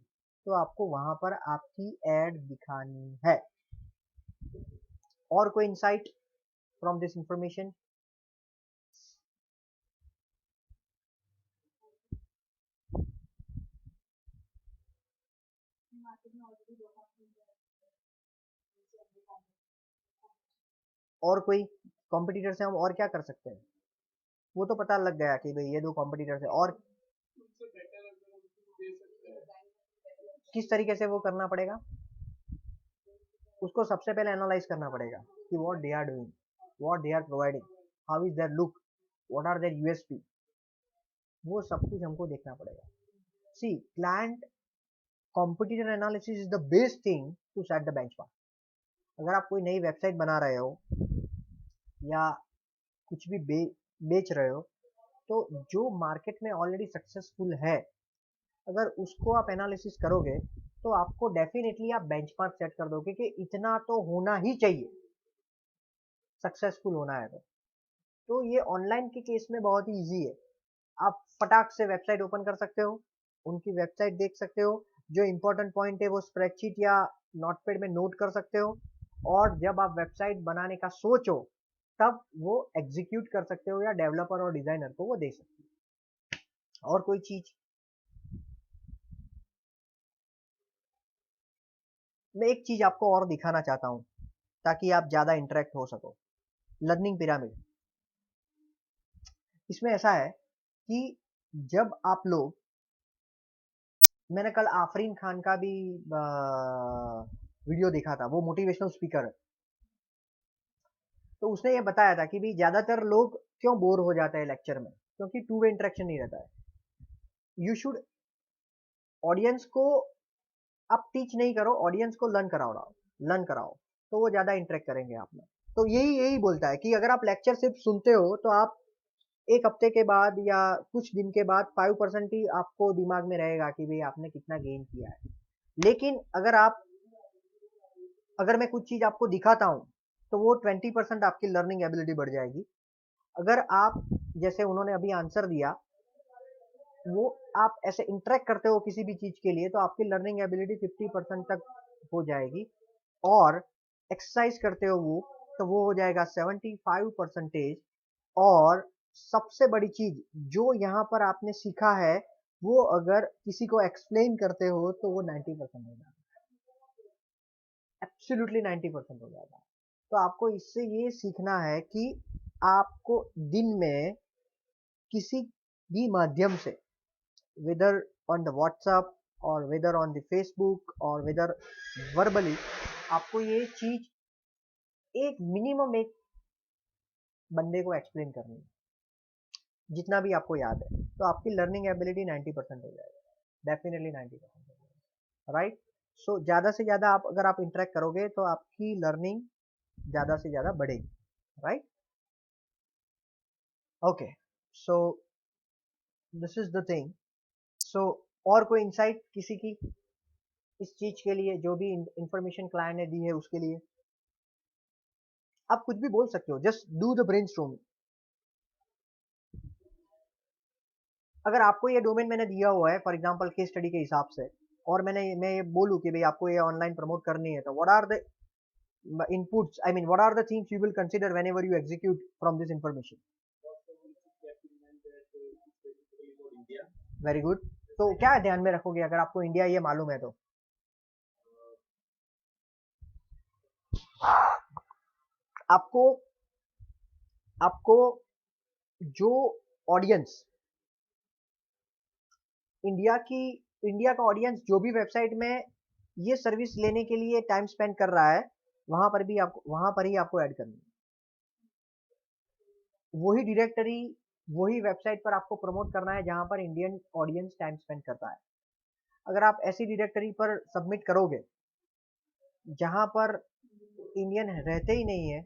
तो आपको वहां पर आपकी एड दिखानी है। और कोई इंसाइट फ्रॉम दिस इंफॉर्मेशन? और कोई कॉम्पिटिटर से हम और क्या कर सकते हैं? वो तो पता लग गया कि भाई ये 2 कॉम्पिटिटर है, और किस तरीके से वो करना पड़ेगा? उसको सबसे पहले एनालाइज करना पड़ेगा कि what they are doing, what they are providing, how is their look, what are their USP, वो सब कुछ हमको देखना पड़ेगा। See client competitor analysis is the best thing to set the benchmark. अगर आप कोई नई वेबसाइट बना रहे हो या कुछ भी बेच रहे हो, तो जो मार्केट में ऑलरेडी सक्सेसफुल है अगर उसको आप एनालिसिस करोगे तो आपको डेफिनेटली आप बेंचमार्क सेट कर दोगे कि इतना तो होना ही चाहिए सक्सेसफुल होना है। तो ये ऑनलाइन के केस में बहुत ही इजी है। आप फटाक से वेबसाइट ओपन कर सकते हो, उनकी वेबसाइट देख सकते हो, जो इंपॉर्टेंट पॉइंट है वो स्प्रेडशीट या नोटपैड में नोट कर सकते हो, और जब आप वेबसाइट बनाने का सोचो तब वो एग्जीक्यूट कर सकते हो या डेवलपर और डिजाइनर को वो दे सकते हो। और कोई चीज? मैं एक चीज आपको और दिखाना चाहता हूँ ताकि आप ज्यादा इंटरेक्ट हो सको। लर्निंग पिरामिड, इसमें ऐसा है कि जब आप लोग, मैंने कल आफरीन खान का भी वीडियो देखा था, वो मोटिवेशनल स्पीकर है, तो उसने ये बताया था कि भी ज्यादातर लोग क्यों बोर हो जाते हैं लेक्चर में, क्योंकि टू वे इंटरेक्शन नहीं रहता है। यू शुड ऑडियंस को आप टीच नहीं करो, ऑडियंस को लर्न कराओ तो वो ज्यादा इंटरेक्ट करेंगे आप में। तो यही यही बोलता है कि अगर आप लेक्चर सिर्फ सुनते हो तो आप एक हफ्ते के बाद या कुछ दिन के बाद 5% ही आपको दिमाग में रहेगा कि भाई आपने कितना गेन किया है। लेकिन अगर मैं कुछ चीज आपको दिखाता हूँ तो वो 20% आपकी लर्निंग एबिलिटी बढ़ जाएगी। अगर आप जैसे उन्होंने अभी आंसर दिया, वो आप ऐसे इंटरेक्ट करते हो किसी भी चीज के लिए तो आपकी लर्निंग एबिलिटी 50% तक हो जाएगी। और एक्सरसाइज करते हो वो तो वो हो जाएगा 75%। और सबसे बड़ी चीज जो यहाँ पर आपने सीखा है वो अगर किसी को एक्सप्लेन करते हो तो वो 90% हो जाएगा, एब्सोल्युटली 90% हो जाएगा। तो आपको इससे ये सीखना है कि आपको दिन में किसी भी माध्यम से, whether on the WhatsApp or whether on the Facebook or whether verbally, आपको ये चीज एक मिनिमम एक बंदे को एक्सप्लेन करनी है जितना भी आपको याद है, तो आपकी लर्निंग एबिलिटी 90% हो जाएगा, डेफिनेटली 90% हो जाएगा, राइट। सो ज़्यादा से ज़्यादा आप अगर आप इंटरेक्ट करोगे तो आपकी लर्निंग ज़्यादा से ज़्यादा बढ़ेगी, right. Okay, so this is the thing. So और कोई इंसाइट किसी की इस चीज के लिए, जो भी इंफॉर्मेशन क्लाइंट ने दी है उसके लिए? आप कुछ भी बोल सकते हो, जस्ट डू द ब्रेनस्टॉर्मिंग। अगर आपको ये डोमेन मैंने दिया हुआ है फॉर एग्जांपल केस स्टडी के हिसाब से, और मैं ये बोलूँ कि भाई आपको ये ऑनलाइन प्रमोट करनी है, तो what are the inputs, I mean what are the things you will consider whenever you execute from this information? Very good. तो क्या ध्यान में रखोगे अगर आपको इंडिया ये मालूम है तो? आपको आपको जो ऑडियंस इंडिया की इंडिया का ऑडियंस जो भी वेबसाइट में ये सर्विस लेने के लिए टाइम स्पेंड कर रहा है, वहां पर ही आपको ऐड करनी है। वही डायरेक्टरी, वही वेबसाइट पर आपको प्रमोट करना है जहां पर इंडियन ऑडियंस टाइम स्पेंड करता है। अगर आप ऐसी डायरेक्टरी पर सबमिट करोगे जहां पर इंडियन रहते ही नहीं है,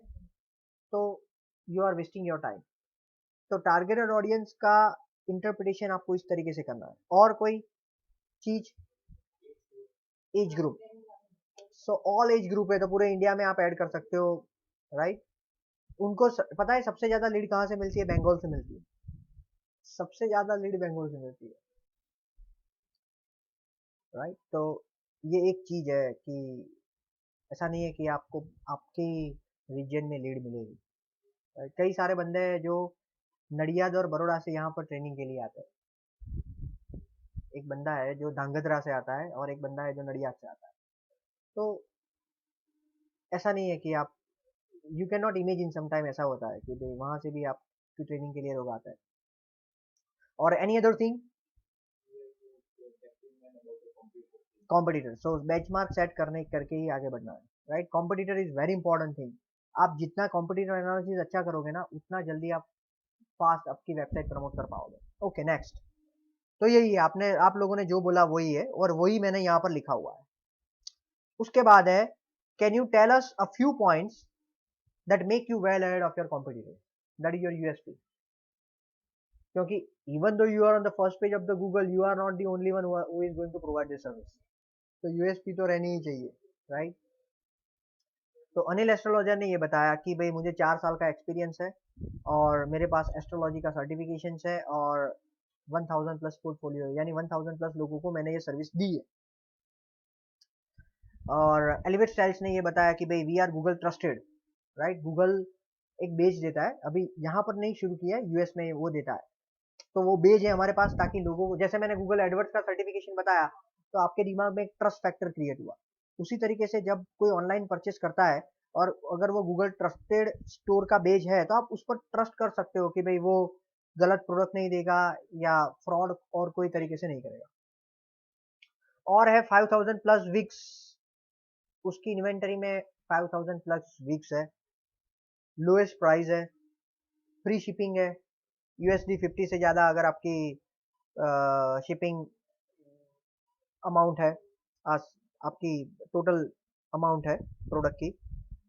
तो you are wasting your time. तो टारगेटेड ऑडियंस का इंटरप्रिटेशन आपको इस तरीके से करना है। और कोई चीज? Age group. So all age group है तो पूरे इंडिया में आप ऐड कर सकते हो, राइट। उनको पता है सबसे ज्यादा लीड कहाँ से मिलती है? बंगाल से मिलती है। सबसे ज्यादा लीड बंगाल से मिलती है, राइट। तो ये एक चीज है कि ऐसा नहीं है कि आपको आपके रीजन में लीड मिलेगी। कई सारे बंदे हैं जो नडियाद और बड़ौदा से यहाँ पर ट्रेनिंग के लिए आते हैं। एक बंदा है जो धांगध्रा से आता है और एक बंदा है जो नडियाद से आता है। तो ऐसा नहीं है कि आप, you can not imagine, sometime ऐसा होता है कि भाई वहां से भी आपकी ट्रेनिंग के लिए लोग आते हैं। और एनी अदर थिंग? कॉम्पिटिटर। सो बेंचमार्क सेट करने करके ही आगे बढ़ना है, right. Competitor is very important thing. आप जितना कॉम्पिटिटर एनालिसिस अच्छा करोगे ना, उतना जल्दी आप फास्ट आपकी वेबसाइट प्रमोट कर पाओगे। Okay, next. तो यही है, आप लोगों ने जो बोला वही है और वही मैंने यहाँ पर लिखा हुआ है। उसके बाद है, can you tell us a few points that make you well ahead of your competitor, that is your USP. क्योंकि even though you are on the first page of the Google, you are not the only one who is going to provide this service. तो यूएसपी तो रहनी ही चाहिए, राइट। तो अनिल एस्ट्रोलॉजर ने ये बताया कि भाई मुझे 4 साल का एक्सपीरियंस है और मेरे पास एस्ट्रोलॉजी का सर्टिफिकेशन है और 1000 प्लस पोर्टफोलियो, यानी 1000 प्लस लोगों को मैंने ये सर्विस दी है। और एलिवेट स्टाइल्स ने ये बताया कि भाई we are Google trusted, right. Google एक बेच देता है, अभी यहाँ पर नहीं शुरू किया है, यूएस में वो देता है। तो वो बेच है हमारे पास ताकि लोगों को, जैसे मैंने गूगल एडवर्ड्स का सर्टिफिकेशन बताया, तो आपके दिमाग में एक ट्रस्ट फैक्टर क्रिएट हुआ। उसी तरीके से जब कोई ऑनलाइन परचेस करता है और अगर वो गूगल ट्रस्टेड स्टोर का बेच है, तो आप उस पर ट्रस्ट कर सकते हो कि भाई वो गलत प्रोडक्ट नहीं देगा या फ्रॉड और कोई तरीके से नहीं करेगा। और है 5000 प्लस वीक्स, उसकी इन्वेंटरी में 5000 प्लस वीक्स है, लोएस्ट प्राइस है, फ्री शिपिंग है, USD 50 से ज़्यादा अगर आपकी शिपिंग अमाउंट है, आपकी टोटल अमाउंट है प्रोडक्ट की।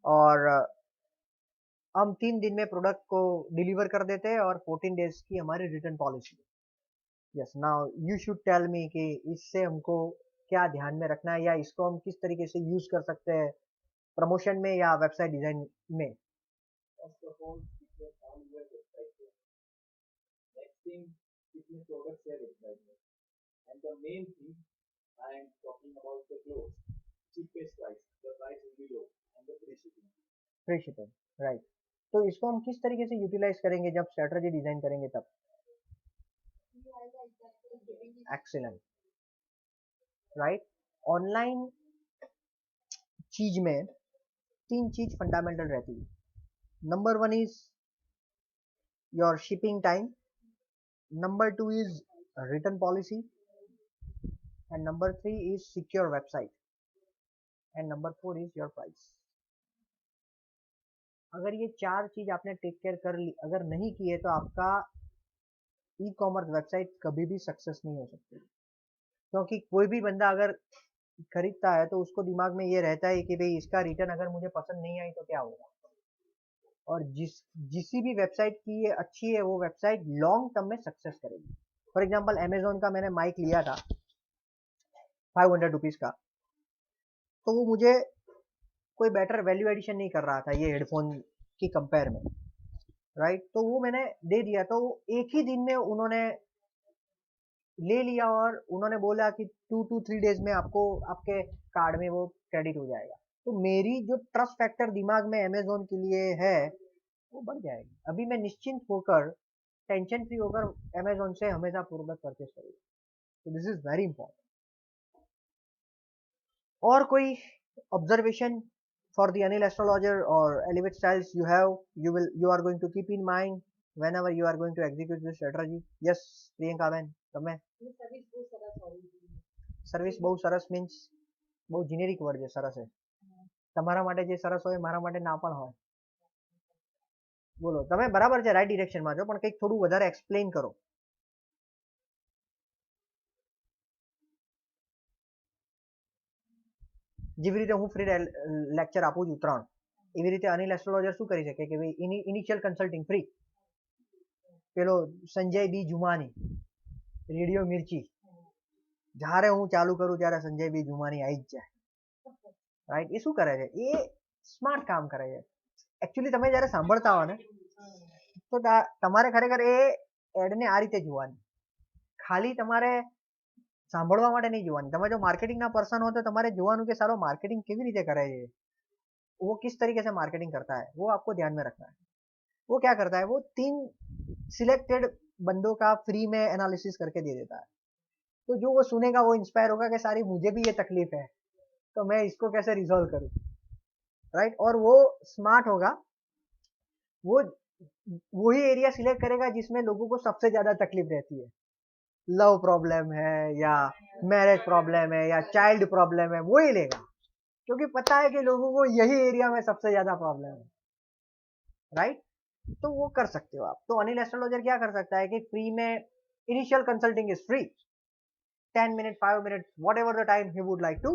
और हम 3 दिन में प्रोडक्ट को डिलीवर कर देते हैं और 14 डेज की हमारी रिटर्न पॉलिसी है। Yes, now you should tell me कि इससे हमको क्या ध्यान में रखना है या इसको हम किस तरीके से यूज कर सकते हैं प्रमोशन में या वेबसाइट डिजाइन में? First of all, keep your all your website there. Next thing, कितने products है website में. And the main thing, I am talking about the clothes. Cheapest price. The price will be low and the free shipping. Free shipping, right. तो इसको हम किस तरीके से यूटिलाइज करेंगे जब स्ट्रेटजी डिजाइन करेंगे तब? Excellent, right. ऑनलाइन चीज में 3 चीज फंडामेंटल रहती है। Number 1 is your shipping time, number 2 is return policy, and number 3 is secure website, and number 4 is your price. अगर ये 4 चीज आपने टेक केयर कर ली, अगर नहीं किए तो आपका ई कॉमर्स वेबसाइट कभी भी सक्सेस नहीं हो सकती। क्योंकि कोई भी बंदा अगर खरीदता है तो उसको दिमाग में ये रहता है कि भाई इसका रिटर्न अगर मुझे पसंद नहीं आई तो क्या होगा। और जिस भी वेबसाइट की ये अच्छी है वो वेबसाइट लॉन्ग टर्म में सक्सेस करेगी। फॉर एग्जांपल अमेजोन का मैंने माइक लिया था 500 रुपीज का, तो वो मुझे कोई बेटर वैल्यू एडिशन नहीं कर रहा था ये हेडफोन की कंपेयर में, राइट। तो वो मैंने दे दिया, तो एक ही दिन में उन्होंने ले लिया और उन्होंने बोला कि 2 to 3 डेज में आपको आपके कार्ड में वो क्रेडिट हो जाएगा। तो मेरी जो ट्रस्ट फैक्टर दिमाग में अमेजोन के लिए है वो बढ़ जाएगी। अभी मैं निश्चिंत होकर, टेंशन फ्री होकर अमेजोन से हमेशा प्रोडक्ट परचेस करूँगा। तो दिस इज वेरी इंपॉर्टेंट। और कोई observation for the Anil astrologer और Elevate Styles you are going to keep in mind whenever you are going to execute this strategy? Yes, Priyanka બેન, તમે? સર્વિસ બહુ સરસ મીન્સ બહુ જીનેરિક વર્ડ છે સરસ. તમારા માટે જે સરસ હોય મારા માટે ના પણ હોય. બોલો, તમે બરાબર છે, રાઈટ ડિરેક્શનમાં છો, પણ કંઈક થોડું વધારે એક્સપ્લેન કરો. જેવી રીતે હું ફ્રી લેક્ચર આપું છું 3, એવી રીતે અનિલ એસ્ટ્રોલોજર શું કરી શકે કે ભાઈ ઇનિશિયલ કન્સલ્ટિંગ ફ્રી. પેલો સંજય બી જુમાની, રેડિયો મિર્ચી, જ્યારે હું ચાલુ કરું ત્યારે સંજય બી જુમાની આવી જ જાય, રાઈટ. એ શું કરે છે? એ સ્માર્ટ કામ કરે છે. એકચ્યુઅલી તમે જ્યારે સાંભળતા હો ને તો તમારે ખરેખર એ એડને આ રીતે જોવાની, ખાલી તમારે સાંભળવા માટે નહીં જોવાની. તમે જો मार्केटिंग पर्सन हो तो તમારે જોવાનું કે સારો मार्केटिंग કેવી રીતે કરે છે, वो किस तरीके से मार्केटिंग करता है, वो आपको ध्यान में रखना है. वो क्या करता है, वो 3 सिलेक्टेड बंदों का फ्री में एनालिसिस करके दे देता है. तो जो वो सुनेगा वो इंस्पायर होगा कि सारी मुझे भी ये तकलीफ है तो मैं इसको कैसे रिजॉल्व करूं, राइट. और वो स्मार्ट होगा, वो वही एरिया सिलेक्ट करेगा जिसमें लोगों को सबसे ज्यादा तकलीफ रहती है. लव प्रॉब्लम है या मैरिज प्रॉब्लम है या चाइल्ड प्रॉब्लम है, वो ही लेगा, क्योंकि पता है कि लोगों को यही एरिया में सबसे ज्यादा प्रॉब्लम है, राइट. तो वो कर सकते हो आप. तो अनिल एस्ट्रोलॉजर क्या कर सकता है कि फ्री में initial consulting is free, 10 minute 5 minute whatever the time he would like to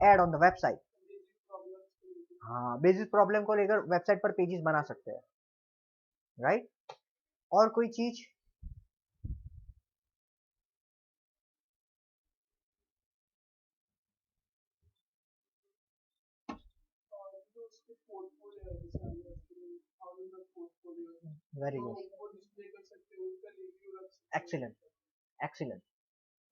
add on the website. हाँ, बेसिस प्रॉब्लम को लेकर वेबसाइट पर पेजेस बना सकते हैं, राइट. और कोई चीज? Very good, excellent, excellent.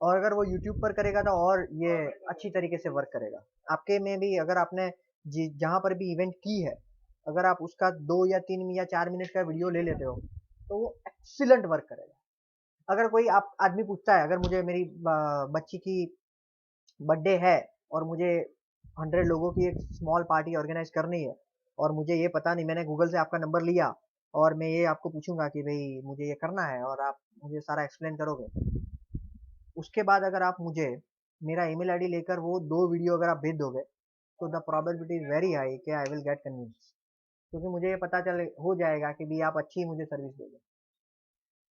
और अगर वो यूट्यूब पर करेगा तो और ये अच्छी तरीके से वर्क करेगा. आपके में भी अगर आपने जहाँ पर भी इवेंट की है, अगर आप उसका 2 या 3 या 4 मिनट का वीडियो ले लेते हो तो वो एक्सीलेंट वर्क करेगा. अगर कोई आप आदमी पूछता है, अगर मुझे मेरी बच्ची की बर्थडे है और मुझे 100 लोगों की एक स्मॉल पार्टी ऑर्गेनाइज करनी है और मुझे ये पता नहीं, मैंने गूगल से आपका नंबर लिया और मैं ये आपको पूछूंगा कि भाई मुझे ये करना है और आप मुझे सारा एक्सप्लेन करोगे. उसके बाद अगर आप मुझे मेरा ईमेल आईडी लेकर वो 2 वीडियो अगर आप भेज दोगे तो the probability is very high कि आई विल गेट कन्विंस, क्योंकि मुझे ये पता चल हो जाएगा कि भी आप अच्छी मुझे सर्विस दोगे,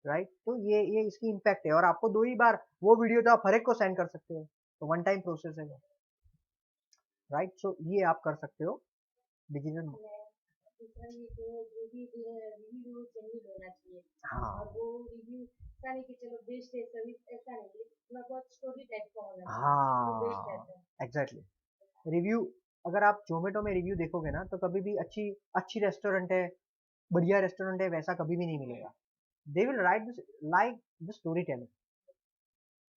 राइट. तो ये इसकी इम्पैक्ट है. और आपको 2 ही बार वो वीडियो तो आप हर एक को सेंड कर सकते हो, तो 1 टाइम प्रोसेस है, राइट. सो ये आप कर सकते हो डिजिटल. हाँ हाँ, एग्जैक्टली. रिव्यू अगर आप जोमेटो में रिव्यू देखोगे ना तो कभी भी अच्छी अच्छी रेस्टोरेंट है, बढ़िया रेस्टोरेंट है, वैसा कभी भी नहीं मिलेगा। They will write this like the story telling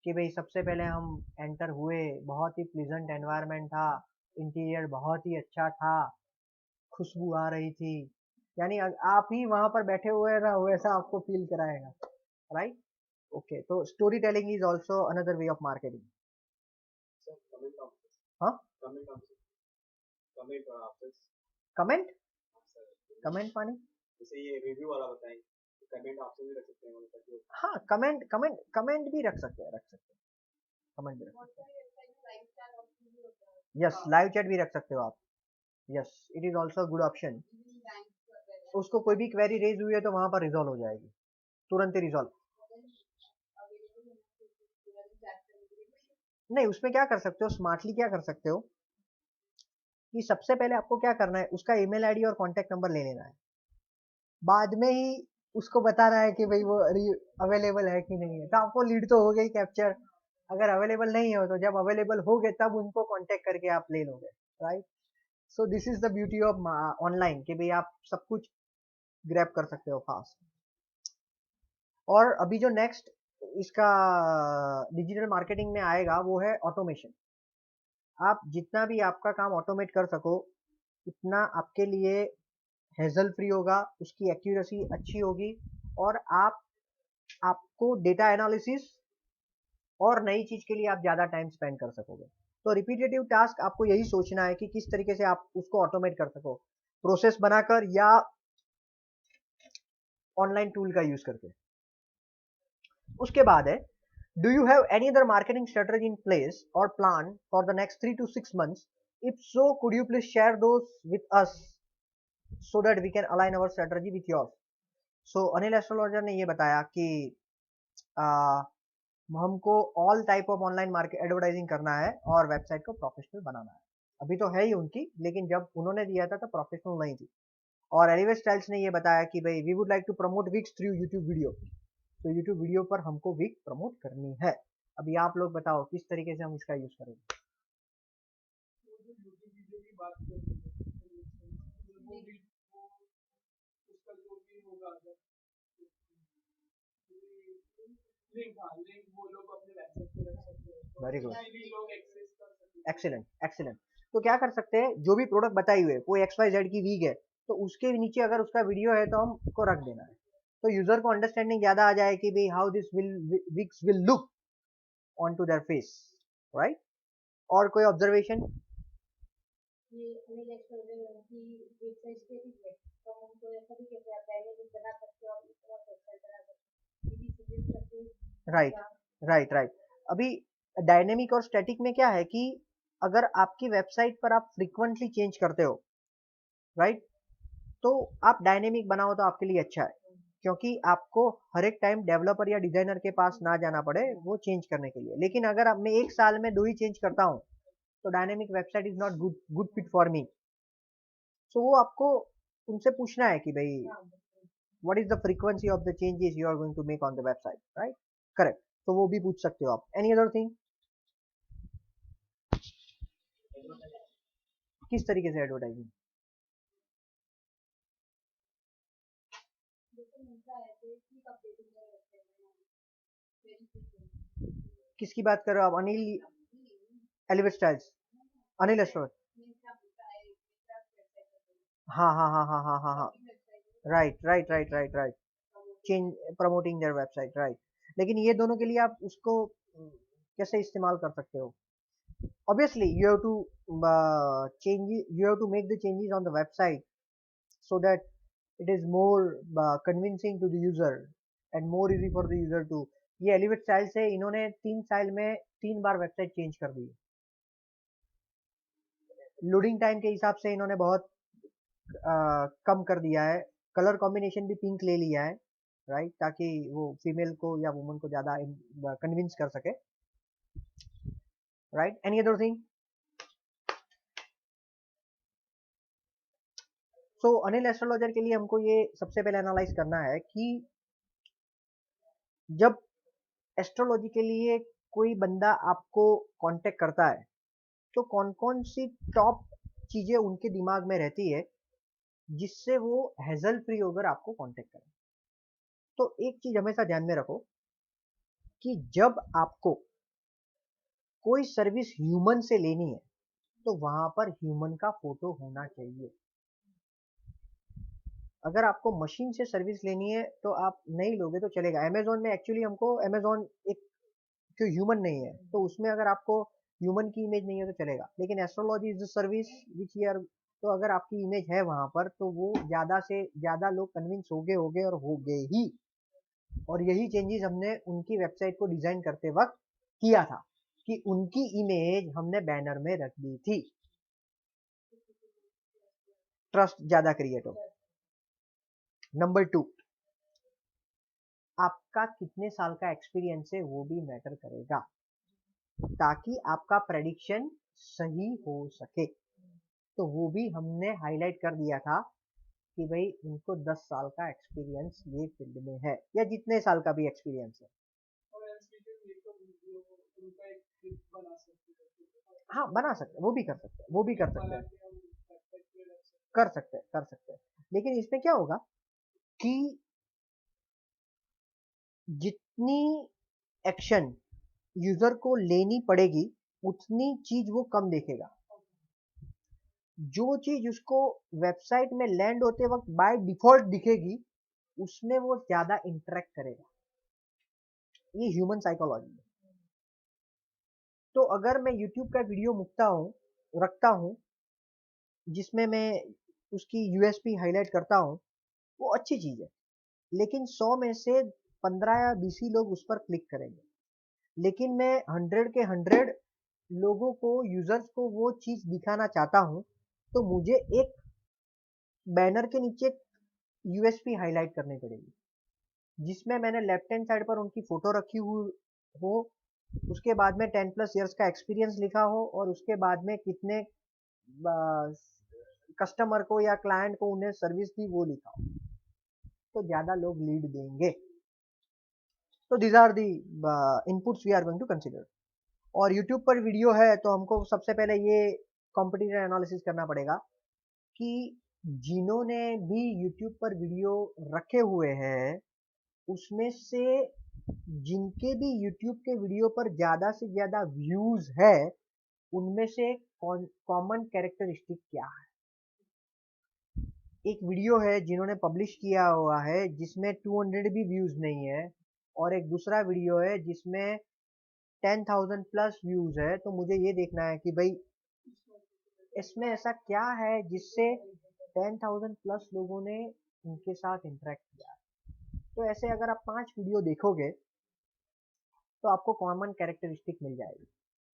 कि भाई सबसे पहले हम एंटर हुए, बहुत ही प्लीजेंट एनवायरनमेंट था, इंटीरियर बहुत ही अच्छा था, खुशबू आ रही थी, यानी आप ही वहां पर बैठे हुए ना वैसा आपको फील कराएगा, राइट? ओके, तो story telling is also another way of marketing. Sir comment option, हाँ, comment option, comment option. Comment, sir comment माने? जैसे ये रिव्यू वाला बताएं, कमेंट ऑप्शन भी रख सकते हैं मतलब जो। हाँ, कमेंट कमेंट कमेंट भी रख सकते हैं, रख सकते हैं, कमेंट भी रख सकते हैं। यस, लाइव चैट भी रख सकते हो आप। Yes, it is also good option. उसको कोई भी क्वेरी रेज हुई है तो वहां पर रिजॉल्व हो जाएगी, तुरंत ही रिजॉल्व। नहीं, उसमें क्या कर सकते हो, स्मार्टली क्या कर सकते हो कि सबसे पहले आपको क्या करना है, उसका ईमेल आईडी और कॉन्टेक्ट नंबर ले लेना है, बाद में ही उसको बताना है कि भाई वो अवेलेबल है कि नहीं है, तो आपको लीड तो हो गई कैप्चर। अगर अवेलेबल नहीं हो तो जब अवेलेबल हो गए तब उनको कांटेक्ट करके आप ले लोगे, right? So this is the beauty of online कि भाई आप सब कुछ ग्रैब कर सकते हो फास्ट। और अभी जो नेक्स्ट इसका डिजिटल मार्केटिंग में आएगा वो है ऑटोमेशन। आप जितना भी आपका काम ऑटोमेट कर सको उतना आपके लिए हेजल फ्री होगा, उसकी एक्यूरेसी अच्छी होगी, और आपको डेटा एनालिसिस और नई चीज के लिए आप ज्यादा टाइम स्पेंड कर सकोगे। तो रिपीटेटिव टास्क आपको यही सोचना है कि किस तरीके से आप उसको ऑटोमेट कर सको, प्रोसेस बनाकर या ऑनलाइन टूल का यूज करके। उसके बाद है, do you have any other marketing strategy in place or plan for the next 3 to 6 months? If so could you please share those with us so that we can align our strategy with yours. So Anil astrologer ने ये बताया कि आ, हमको all type of online market advertising करना है और वेबसाइट को प्रोफेशनल बनाना है। अभी तो है ही उनकी, लेकिन जब उन्होंने दिया था तो प्रोफेशनल नहीं थी। और एलिवे स्टाइल्स ने ये बताया कि भाई we would like to promote wigs through YouTube video, तो यूट्यूब वीडियो पर हमको विक प्रमोट करनी है। अभी आप लोग बताओ किस तरीके से हम इसका यूज करेंगे। वो जो यूट्यूब वीडियो की बात कर रही है, वो भी वो उसका जो भी होगा अगर लिंक, हाँ लिंक वो लोग अपने वेबसाइट पे रख सकते हैं, तो वेरी गुड, उसमें भी लोग एक्सेस कर सकते हैं। Excellent excellent. तो क्या कर सकते हैं, जो भी प्रोडक्ट बताई हुई है कोई एक्स वाई जेड की वीग है, तो उसके नीचे अगर उसका वीडियो है तो हमको रख देना है, तो यूजर को अंडरस्टैंडिंग ज्यादा आ जाए कि भाई how this will wigs will look on to their face, right? और कोई ऑब्जर्वेशन? ये अनिल एक्सपोजर की वेबसाइट पे भी है, तो हम उनको ऐसा भी कहते हैं पहले भी बना सकते हो, आप इस तरह वेबसाइट बना सकते हो, ये भी सजेस्ट करते हैं। Right right right. अभी डायनेमिक और स्टैटिक में क्या है कि अगर आपकी वेबसाइट पर आप फ्रीक्वेंटली चेंज करते हो, राइट, तो आप डायनेमिक बनाओ तो आपके लिए अच्छा है, क्योंकि आपको हर एक टाइम डेवलपर या डिजाइनर के पास ना जाना पड़े वो चेंज करने के लिए। लेकिन अगर अब मैं एक साल में 2 ही चेंज करता हूँ तो dynamic website is not good good fit for me. So वो आपको उनसे पूछना है कि भाई what is the frequency of the changes you are going to make on the website, right? Correct, तो वो भी पूछ सकते हो आप। Any other thing? किस तरीके से एडवर्टाइजिंग? जैसे मिलता है तो एक अपडेटिंग है वेबसाइट में वेरी फ्रीक्वेंट किसकी बात कर रहे हो आप? अनिल एलिवेट स्टाइल्स, अनिल एस्ट्रोल? मिलता है मिलता वेबसाइट पर हाँ हाँ हाँ हाँ हाँ हाँ हाँ, website right right right right right, change promoting their website, right. लेकिन ये दोनों के लिए आप उसको कैसे इस्तेमाल कर सकते हो? Obviously you have to change, you have to make the changes on the website so that it is more convincing to the user and more easy for the user to। ये एलिवेट स्टाइल से इन्होंने 3 साल में 3 बार वेबसाइट चेंज कर दी। लोडिंग टाइम के हिसाब से इन्होंने बहुत कम कर दिया है, कलर कॉम्बिनेशन भी पिंक ले लिया है, राइट, ताकि वो फीमेल को या वुमन को ज्यादा कन्विंस कर सके, right? Any other thing? So Anil astrologer के लिए हमको ये सबसे पहले एनालाइज करना है कि जब एस्ट्रोलॉजी के लिए कोई बंदा आपको कांटेक्ट करता है तो कौन कौन सी टॉप चीजें उनके दिमाग में रहती है जिससे वो हैजल फ्री होकर आपको कांटेक्ट करें। तो एक चीज हमेशा ध्यान में रखो कि जब आपको कोई सर्विस ह्यूमन से लेनी है तो वहां पर ह्यूमन का फोटो होना चाहिए। अगर आपको मशीन से सर्विस लेनी है तो आप नहीं लोगे तो चलेगा। अमेजोन में एक्चुअली हमको अमेजोन एक जो ह्यूमन नहीं है तो उसमें अगर आपको ह्यूमन की इमेज नहीं है तो चलेगा, लेकिन astrology is the service which year, तो अगर आपकी इमेज है वहां पर तो वो ज्यादा से ज्यादा लोग कन्विंस होगे और हो गए ही। और यही चेंजेस हमने उनकी वेबसाइट को डिजाइन करते वक्त किया था कि उनकी इमेज हमने बैनर में रख दी थी, ट्रस्ट ज्यादा क्रिएट हो। नंबर 2, आपका कितने साल का एक्सपीरियंस है वो भी मैटर करेगा ताकि आपका प्रेडिक्शन सही हो सके। तो वो भी हमने हाईलाइट कर दिया था कि भाई उनको 10 साल का एक्सपीरियंस ये फील्ड में है या जितने साल का भी एक्सपीरियंस है। और ऐसे जो मेकअप वीडियो उनका एक क्लिप बना सकते हैं, हाँ बना सकते हैं, वो भी कर सकते हैं, वो भी कर सकते बना हैं, के हम वेबसाइट पे रख सकते कर सकते हैं, कर सकते हैं। लेकिन इसमें क्या होगा कि जितनी एक्शन यूजर को लेनी पड़ेगी उतनी चीज वो कम देखेगा। जो चीज उसको वेबसाइट में लैंड होते वक्त बाय डिफॉल्ट दिखेगी उसमें वो ज्यादा इंटरेक्ट करेगा। ये ह्यूमन साइकोलॉजी है। तो अगर मैं यूट्यूब का वीडियो रखता हूँ जिसमें मैं उसकी यूएसपी हाईलाइट करता हूँ, वो अच्छी चीज है, लेकिन 100 में से 15 या 20 ही लोग उस पर क्लिक करेंगे। लेकिन मैं 100 के 100 लोगों को, यूजर्स को वो चीज दिखाना चाहता हूँ तो मुझे एक बैनर के नीचे यूएसपी हाईलाइट करनी पड़ेगी जिसमें मैंने लेफ्ट हैंड साइड पर उनकी फोटो रखी हुई हो, उसके बाद में 10+ इयर्स का एक्सपीरियंस लिखा हो और उसके बाद में कितने कस्टमर को या क्लाइंट को उन्हें सर्विस दी वो लिखा हो, तो ज्यादा लोग लीड देंगे। तो these are the inputs we are going to consider. और यूट्यूब पर वीडियो है तो हमको सबसे पहले ये कॉम्पिटिटर एनालिसिस करना पड़ेगा कि जिन्होंने भी यूट्यूब पर वीडियो रखे हुए हैं उसमें से जिनके भी यूट्यूब के वीडियो पर ज्यादा से ज्यादा व्यूज है उनमें से कॉमन कैरेक्टरिस्टिक क्या है। एक वीडियो है जिन्होंने पब्लिश किया हुआ है जिसमें 200 भी व्यूज नहीं है और एक दूसरा वीडियो है जिसमें 10,000+ व्यूज है, तो मुझे ये देखना है कि भाई इसमें ऐसा क्या है जिससे 10,000+ लोगों ने उनके साथ इंटरेक्ट किया। तो ऐसे अगर आप 5 वीडियो देखोगे तो आपको कॉमन कैरेक्टरिस्टिक मिल जाएगी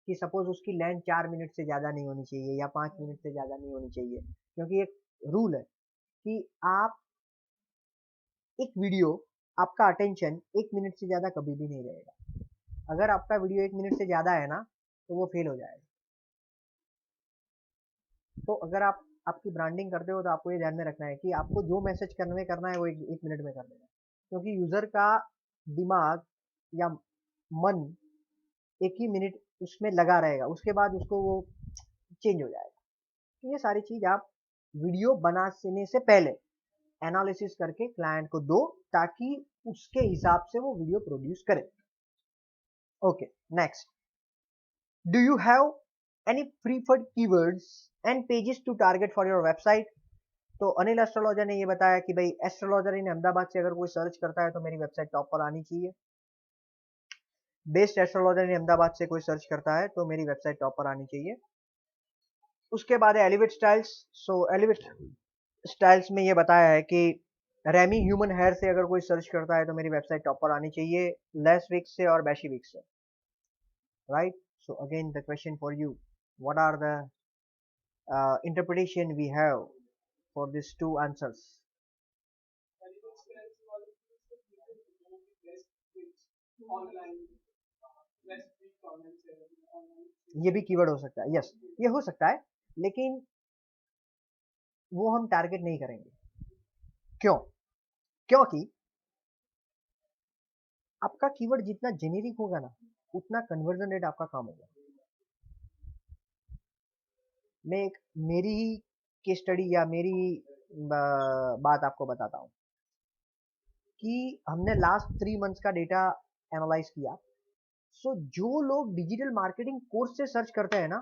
कि सपोज उसकी लेंथ 4 मिनट से ज़्यादा नहीं होनी चाहिए या 5 मिनट से ज़्यादा नहीं होनी चाहिए, क्योंकि एक रूल है कि आप एक वीडियो, आपका अटेंशन 1 मिनट से ज़्यादा कभी भी नहीं रहेगा। अगर आपका वीडियो 1 मिनट से ज़्यादा है ना तो वो फेल हो जाएगा। तो अगर आप आपकी ब्रांडिंग करते हो तो आपको ये ध्यान में रखना है कि आपको जो मैसेज करना है वो एक मिनट में कर देना है, क्योंकि यूजर का दिमाग या मन एक ही मिनट उसमें लगा रहेगा, उसके बाद उसको वो चेंज हो जाएगा। तो ये सारी चीज आप वीडियो बनाने से पहले एनालिसिस करके क्लाइंट को दो ताकि उसके हिसाब से वो वीडियो प्रोड्यूस करे। Okay, next, do you have any preferred keywords and pages to target for your website? तो अनिल एस्ट्रोलॉजर ने ये बताया कि भाई एस्ट्रोलॉजर इन अहमदाबाद से अगर कोई सर्च करता है तो मेरी वेबसाइट टॉप पर आनी चाहिए। बेस्ट एस्ट्रोलॉजर इन अहमदाबाद से कोई सर्च करता है तो मेरी वेबसाइट टॉप पर आनी चाहिए। उसके बाद है एलिवेट स्टाइल्स। सो एलिवेट स्टाइल्स में ये बताया है कि रेमी ह्यूमन हेयर से अगर कोई सर्च करता है तो मेरी वेबसाइट टॉप पर आनी चाहिए, लेस विक्स से और बैशी विक्स से, right. So again the question for you, what are the interpretation we have for these two answers? ये भी कीवर्ड हो सकता है, यस ये हो सकता है, लेकिन वो हम टारगेट नहीं करेंगे। क्यों? क्योंकि आपका कीवर्ड जितना जेनेरिक होगा ना उतना कन्वर्जन रेट आपका कम होगा। मैं एक मेरी ही केस स्टडी या मेरी ही बात आपको बताता हूँ कि हमने लास्ट 3 मंथ्स का डेटा एनालाइज किया। सो जो लोग डिजिटल मार्केटिंग कोर्स से सर्च करते हैं ना,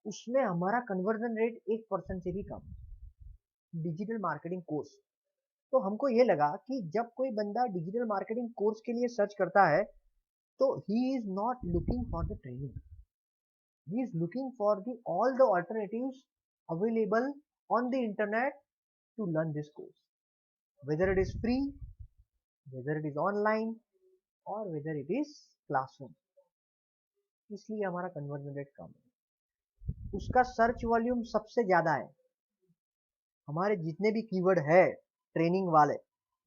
उसमें हमारा कन्वर्जन रेट 1% से भी कम। डिजिटल मार्केटिंग कोर्स, तो हमको ये लगा कि जब कोई बंदा डिजिटल मार्केटिंग कोर्स के लिए सर्च करता है तो he is not looking for the training, he is looking for the all the alternatives available on the internet to learn this course, whether it is free, whether it is online or whether it is classroom। इसलिए हमारा कन्वर्जन रेट कम है, उसका सर्च वॉल्यूम सबसे ज्यादा है। हमारे जितने भी कीवर्ड है ट्रेनिंग वाले,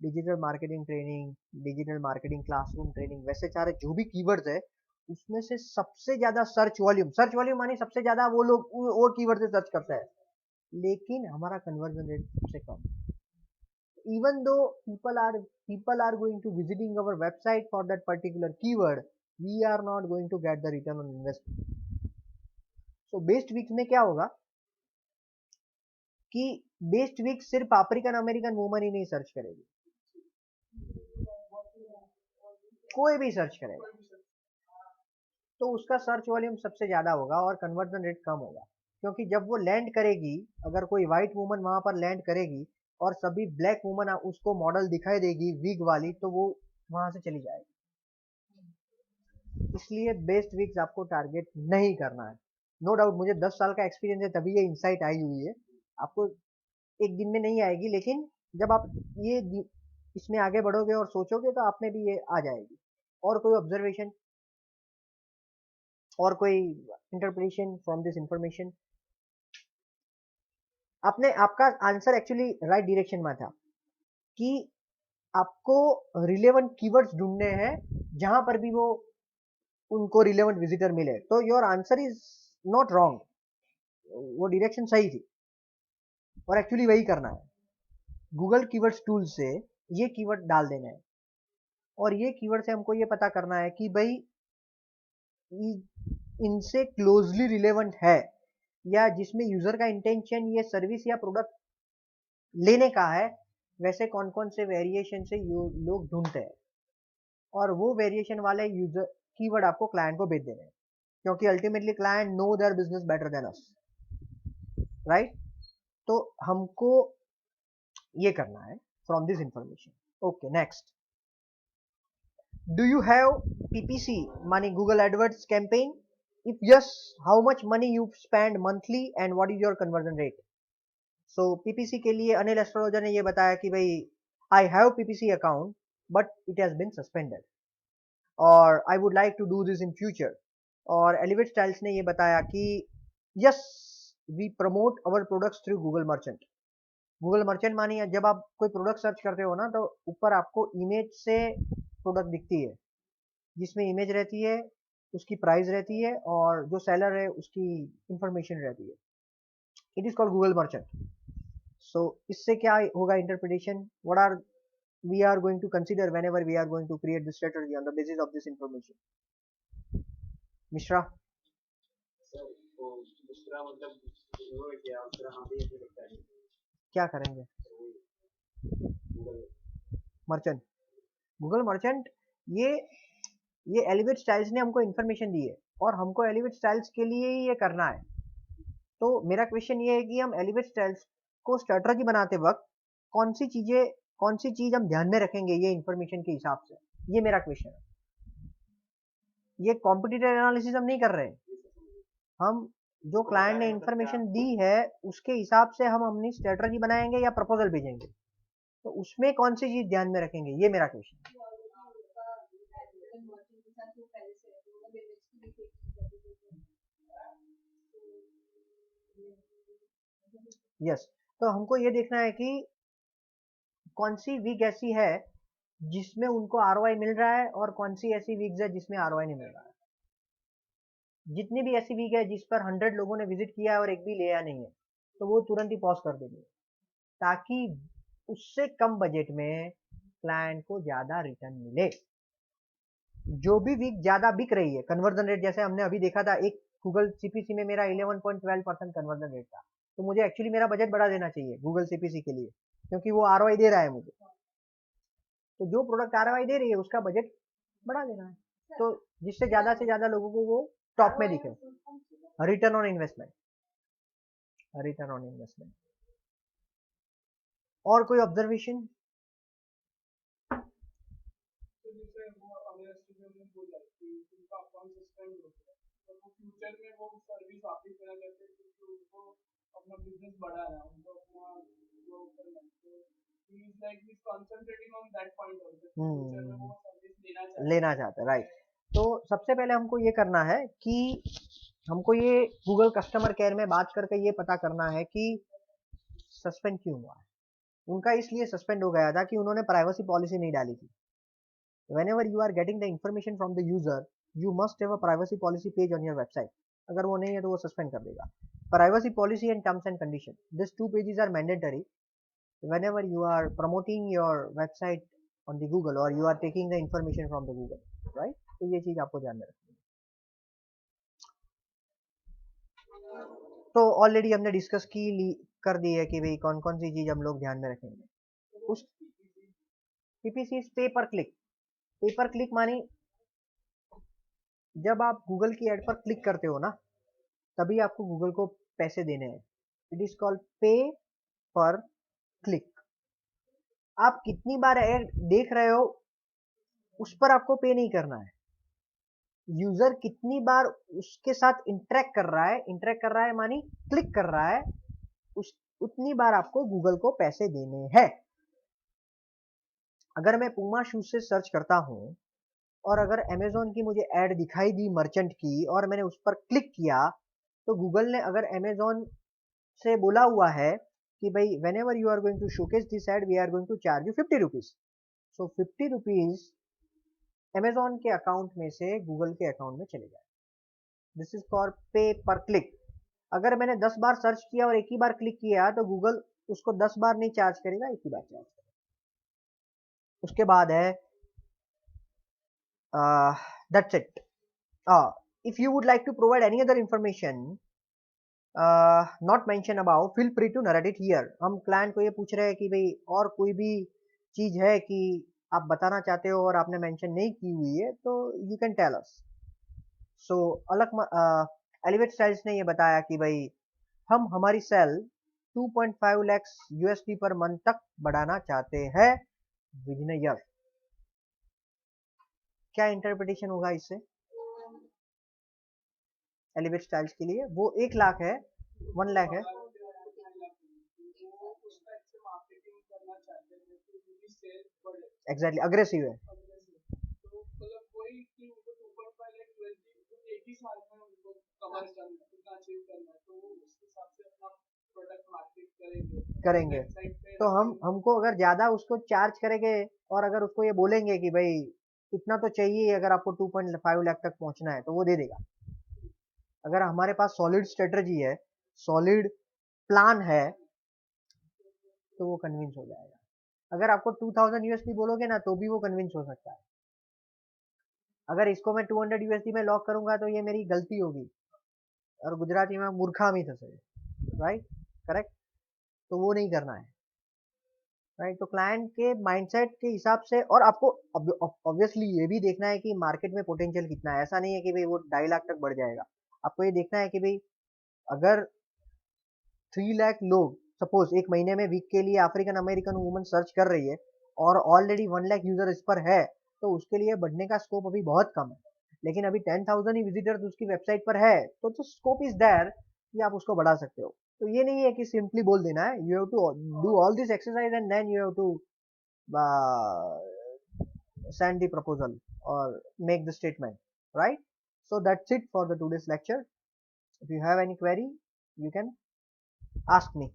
digital marketing training, digital marketing classroom training, वैसे सारे जो भी कीवर्ड्स है उसमें से सबसे ज्यादा सर्च वॉल्यूम मानी सबसे ज्यादा वो लोग वो कीवर्ड से सर्च करते हैं, लेकिन हमारा कन्वर्जन रेट सबसे कम। Even though people are going to visiting our website for that particular keyword, we are not going to get the return on investment। so best wig में क्या होगा कि बेस्ट वीक सिर्फ अफ्रीकन अमेरिकन वुमन ही नहीं सर्च करेगी, कोई भी सर्च करेगा तो उसका सर्च वॉल्यूम सबसे ज्यादा होगा और कन्वर्जन रेट कम होगा। क्योंकि जब वो लैंड करेगी, अगर कोई व्हाइट वुमन वहां पर लैंड करेगी और सभी ब्लैक वुमन उसको मॉडल दिखाई देगी विग वाली, तो वो वहां से चली जाएगी। इसलिए बेस्ट वीक्स आपको टारगेट नहीं करना है। नो डाउट मुझे 10 साल का एक्सपीरियंस है तभी ये इंसाइट आई हुई है, आपको एक दिन में नहीं आएगी, लेकिन जब आप ये इसमें आगे बढ़ोगे और सोचोगे तो आप में भी ये आ जाएगी। और कोई ऑब्जर्वेशन और कोई इंटरप्रिटेशन फ्रॉम दिस इंफॉर्मेशन? आपने आपका आंसर एक्चुअली राइट डायरेक्शन में था कि आपको रिलेवेंट कीवर्ड्स ढूंढने हैं जहां पर भी वो उनको रिलेवेंट विजिटर मिले, तो your answer is not wrong, वो डायरेक्शन सही थी और एक्चुअली वही करना है। गूगल कीवर्ड्स टूल से ये कीवर्ड डाल देना है और ये कीवर्ड से हमको ये पता करना है कि भाई इनसे क्लोजली रिलेवेंट है या जिसमें यूजर का इंटेंशन ये सर्विस या प्रोडक्ट लेने का है, वैसे कौन कौन से वेरिएशन से लोग ढूंढते हैं, और वो वेरिएशन वाले यूजर कीवर्ड आपको क्लाइंट को भेज देने हैं, क्योंकि ultimately client know their business better than us, right. तो हमको ये करना है from this information. Okay, next, do you have PPC money Google AdWords campaign? If yes, how much money you spend monthly and what is your conversion rate? So PPC के लिए अनिल एस्ट्रोलॉजर ने ये बताया कि भाई I have PPC account but it has been suspended और I would like to do this in future। और Elevate Styles ने ये बताया कि yes we promote our products through Google Merchant। Google Merchant मानी जब आप कोई प्रोडक्ट सर्च करते हो ना, तो ऊपर आपको इमेज से प्रोडक्ट दिखती है, जिसमें इमेज रहती है, उसकी प्राइस रहती है और जो सेलर है उसकी इंफॉर्मेशन रहती है। It is called Google Merchant. So इससे क्या होगा interpretation? What are we are going to consider whenever we are going to create this strategy on the basis of this information? Mishra sir वो दूसरा मतलब वो क्या दूसरा हाँ भी ऐसे लगता है क्या करेंगे? गूगल मर्चेंट, गूगल मर्चेंट, ये एलिवेट स्टाइल्स ने हमको इन्फॉर्मेशन दी है और हमको एलिवेट स्टाइल्स के लिए ही ये करना है। तो मेरा क्वेश्चन ये है कि हम एलिवेट स्टाइल्स को स्ट्रेटजी बनाते वक्त कौन सी चीज हम ध्यान में रखेंगे ये इन्फॉर्मेशन के हिसाब से, ये मेरा क्वेश्चन है। ये कॉम्पिटिटिव एनालिसिस हम नहीं कर रहे, हम जो क्लाइंट ने इन्फॉर्मेशन दी है उसके हिसाब से हम अपनी स्ट्रेटजी बनाएंगे या प्रपोजल भेजेंगे, तो उसमें कौन सी चीज ध्यान में रखेंगे, ये मेरा क्वेश्चन है। यस, तो हमको ये देखना है कि कौन सी वीक ऐसी है जिसमें उनको ROI मिल रहा है और कौन सी ऐसी वीक्स है जिसमें ROI नहीं मिल रहा है। जितनी भी ऐसी वीक है जिस पर 100 लोगों ने विजिट किया है और एक भी लिया नहीं है, तो वो तुरंत ही पॉज कर देंगे, ताकि उससे कम बजट में क्लाइंट को ज्यादा रिटर्न मिले। जो भी वीक ज्यादा बिक रही है, कन्वर्जन रेट जैसे हमने अभी देखा था, एक गूगल सीपीसी में मेरा 11.12% कन्वर्जन रेट था, तो मुझे एक्चुअली मेरा बजट बढ़ा देना चाहिए गूगल सीपीसी के लिए, क्योंकि वो आरओआई दे रहा है मुझे। तो जो प्रोडक्ट आरओआई दे रही है उसका बजट बढ़ा देना है, तो जिससे ज्यादा से ज्यादा लोगों को वो टॉप में दिखे। Return on investment, return on investment. और कोई ऑब्जर्वेशन? जैसे वो अगर स्टूडेंट ने बोला कि उनका अकाउंट सस्पेंड हो गया, तो वो फ्यूचर में वो सर्विस वापस देना चाहते हैं क्योंकि उनको अपना बिजनेस बढ़ाना है, उनको अपना ग्रो करना है, तो he is like he concentrating on that point also, future में वो सर्विस लेना चाहता है, राइट। तो सबसे पहले हमको ये करना है कि हमको ये गूगल कस्टमर केयर में बात करके ये पता करना है कि सस्पेंड क्यों हुआ है। उनका इसलिए सस्पेंड हो गया था कि उन्होंने प्राइवेसी पॉलिसी नहीं डाली थी। whenever you are getting the information from the user, you must have a privacy policy page on your website. अगर वो नहीं है तो वो सस्पेंड कर देगा। privacy policy and terms and condition, these two pages are mandatory whenever you are promoting your website on the Google or you are taking the information from the Google, right? तो ये चीज आपको ध्यान में रखनी है। तो ऑलरेडी हमने डिस्कस कर दी है कि भाई कौन कौन सी चीज हम लोग ध्यान में रखेंगे। उस पीपीसी पे पर क्लिक, पेपर क्लिक मानी जब आप गूगल की एड पर क्लिक करते हो ना, तभी आपको गूगल को पैसे देने हैं। इट इज कॉल्ड पे पर क्लिक। आप कितनी बार एड देख रहे हो उस पर आपको पे नहीं करना है। यूजर कितनी बार उसके साथ इंटरेक्ट कर रहा है मानी क्लिक कर रहा है, उतनी बार आपको गूगल को पैसे देने हैं। अगर मैं पूमा शूज से सर्च करता हूं और अगर अमेजोन की मुझे ऐड दिखाई दी मर्चेंट की और मैंने उस पर क्लिक किया, तो गूगल ने अगर अमेजोन से बोला हुआ है कि भाई whenever you are going to showcase this ad we are going to charge you 50 rupees, so 50 rupees Amazon के अकाउंट में से गूगल के अकाउंट में चले जाए। दिस इज फॉर पे पर क्लिक। अगर मैंने 10 बार सर्च किया और एक ही बार क्लिक किया तो गूगल उसको 10 बार नहीं चार्ज करेगा, एक ही बार चार्ज करेगा। उसके बाद है that's it. If you would like to provide any other information not mentioned above, feel free to narrate it here. हम क्लाइंट को ये पूछ रहे हैं कि भाई और कोई भी चीज है कि आप बताना चाहते हो और आपने मेंशन नहीं की हुई है तो यू कैन टेल अस। सो अलग एलिवेट स्टाइल्स ने ये बताया कि भाई हम हमारी sale 2.5 lakh USD per month तक बढ़ाना चाहते हैं विद इन ईयर। क्या इंटरप्रिटेशन होगा इससे? एलिवेट स्टाइल्स के लिए वो 1 लाख है, 1 लाख है। एग्जैक्टली, अग्रेसिव है। करेंगे तो हमको अगर ज्यादा उसको चार्ज करेंगे और अगर उसको ये बोलेंगे कि भाई इतना तो चाहिए अगर आपको 2.5 लाख तक पहुंचना है, तो वो दे देगा। अगर हमारे पास सॉलिड स्ट्रेटजी है, सॉलिड प्लान है, तो वो कन्विंस हो जाएगा। अगर आपको 2000 यूएसडी बोलोगे ना तो भी वो कन्विंस हो सकता है। अगर इसको मैं 200 यूएसडी में लॉक करूंगा तो ये मेरी गलती होगी और गुजराती में मूर्खामी थसे, राइट, करेक्ट। तो वो नहीं करना है, राइट। तो क्लाइंट के माइंडसेट के हिसाब से, और आपको ऑब्वियसली ये भी देखना है कि मार्केट में पोटेंशियल कितना है। ऐसा नहीं है कि भाई वो 2.5 लाख तक बढ़ जाएगा। आपको ये देखना है कि भाई अगर 3 लाख लोग सपोज एक महीने में वीक के लिए अफ्रीकन अमेरिकन वुमन सर्च कर रही है और ऑलरेडी 1 लाख यूजर इस पर है, तो उसके लिए बढ़ने का स्कोप अभी बहुत कम है। लेकिन अभी 10,000 ही विजिटर्स उसकी वेबसाइट पर है, तो स्कोप इज देयर कि आप उसको बढ़ा सकते हो। तो ये नहीं है कि सिंपली बोल देना है, you have to do all this exercise and then you have to send the proposal or make the statement, right? So that's it for the today's lecture. If you have any query, you can ask me.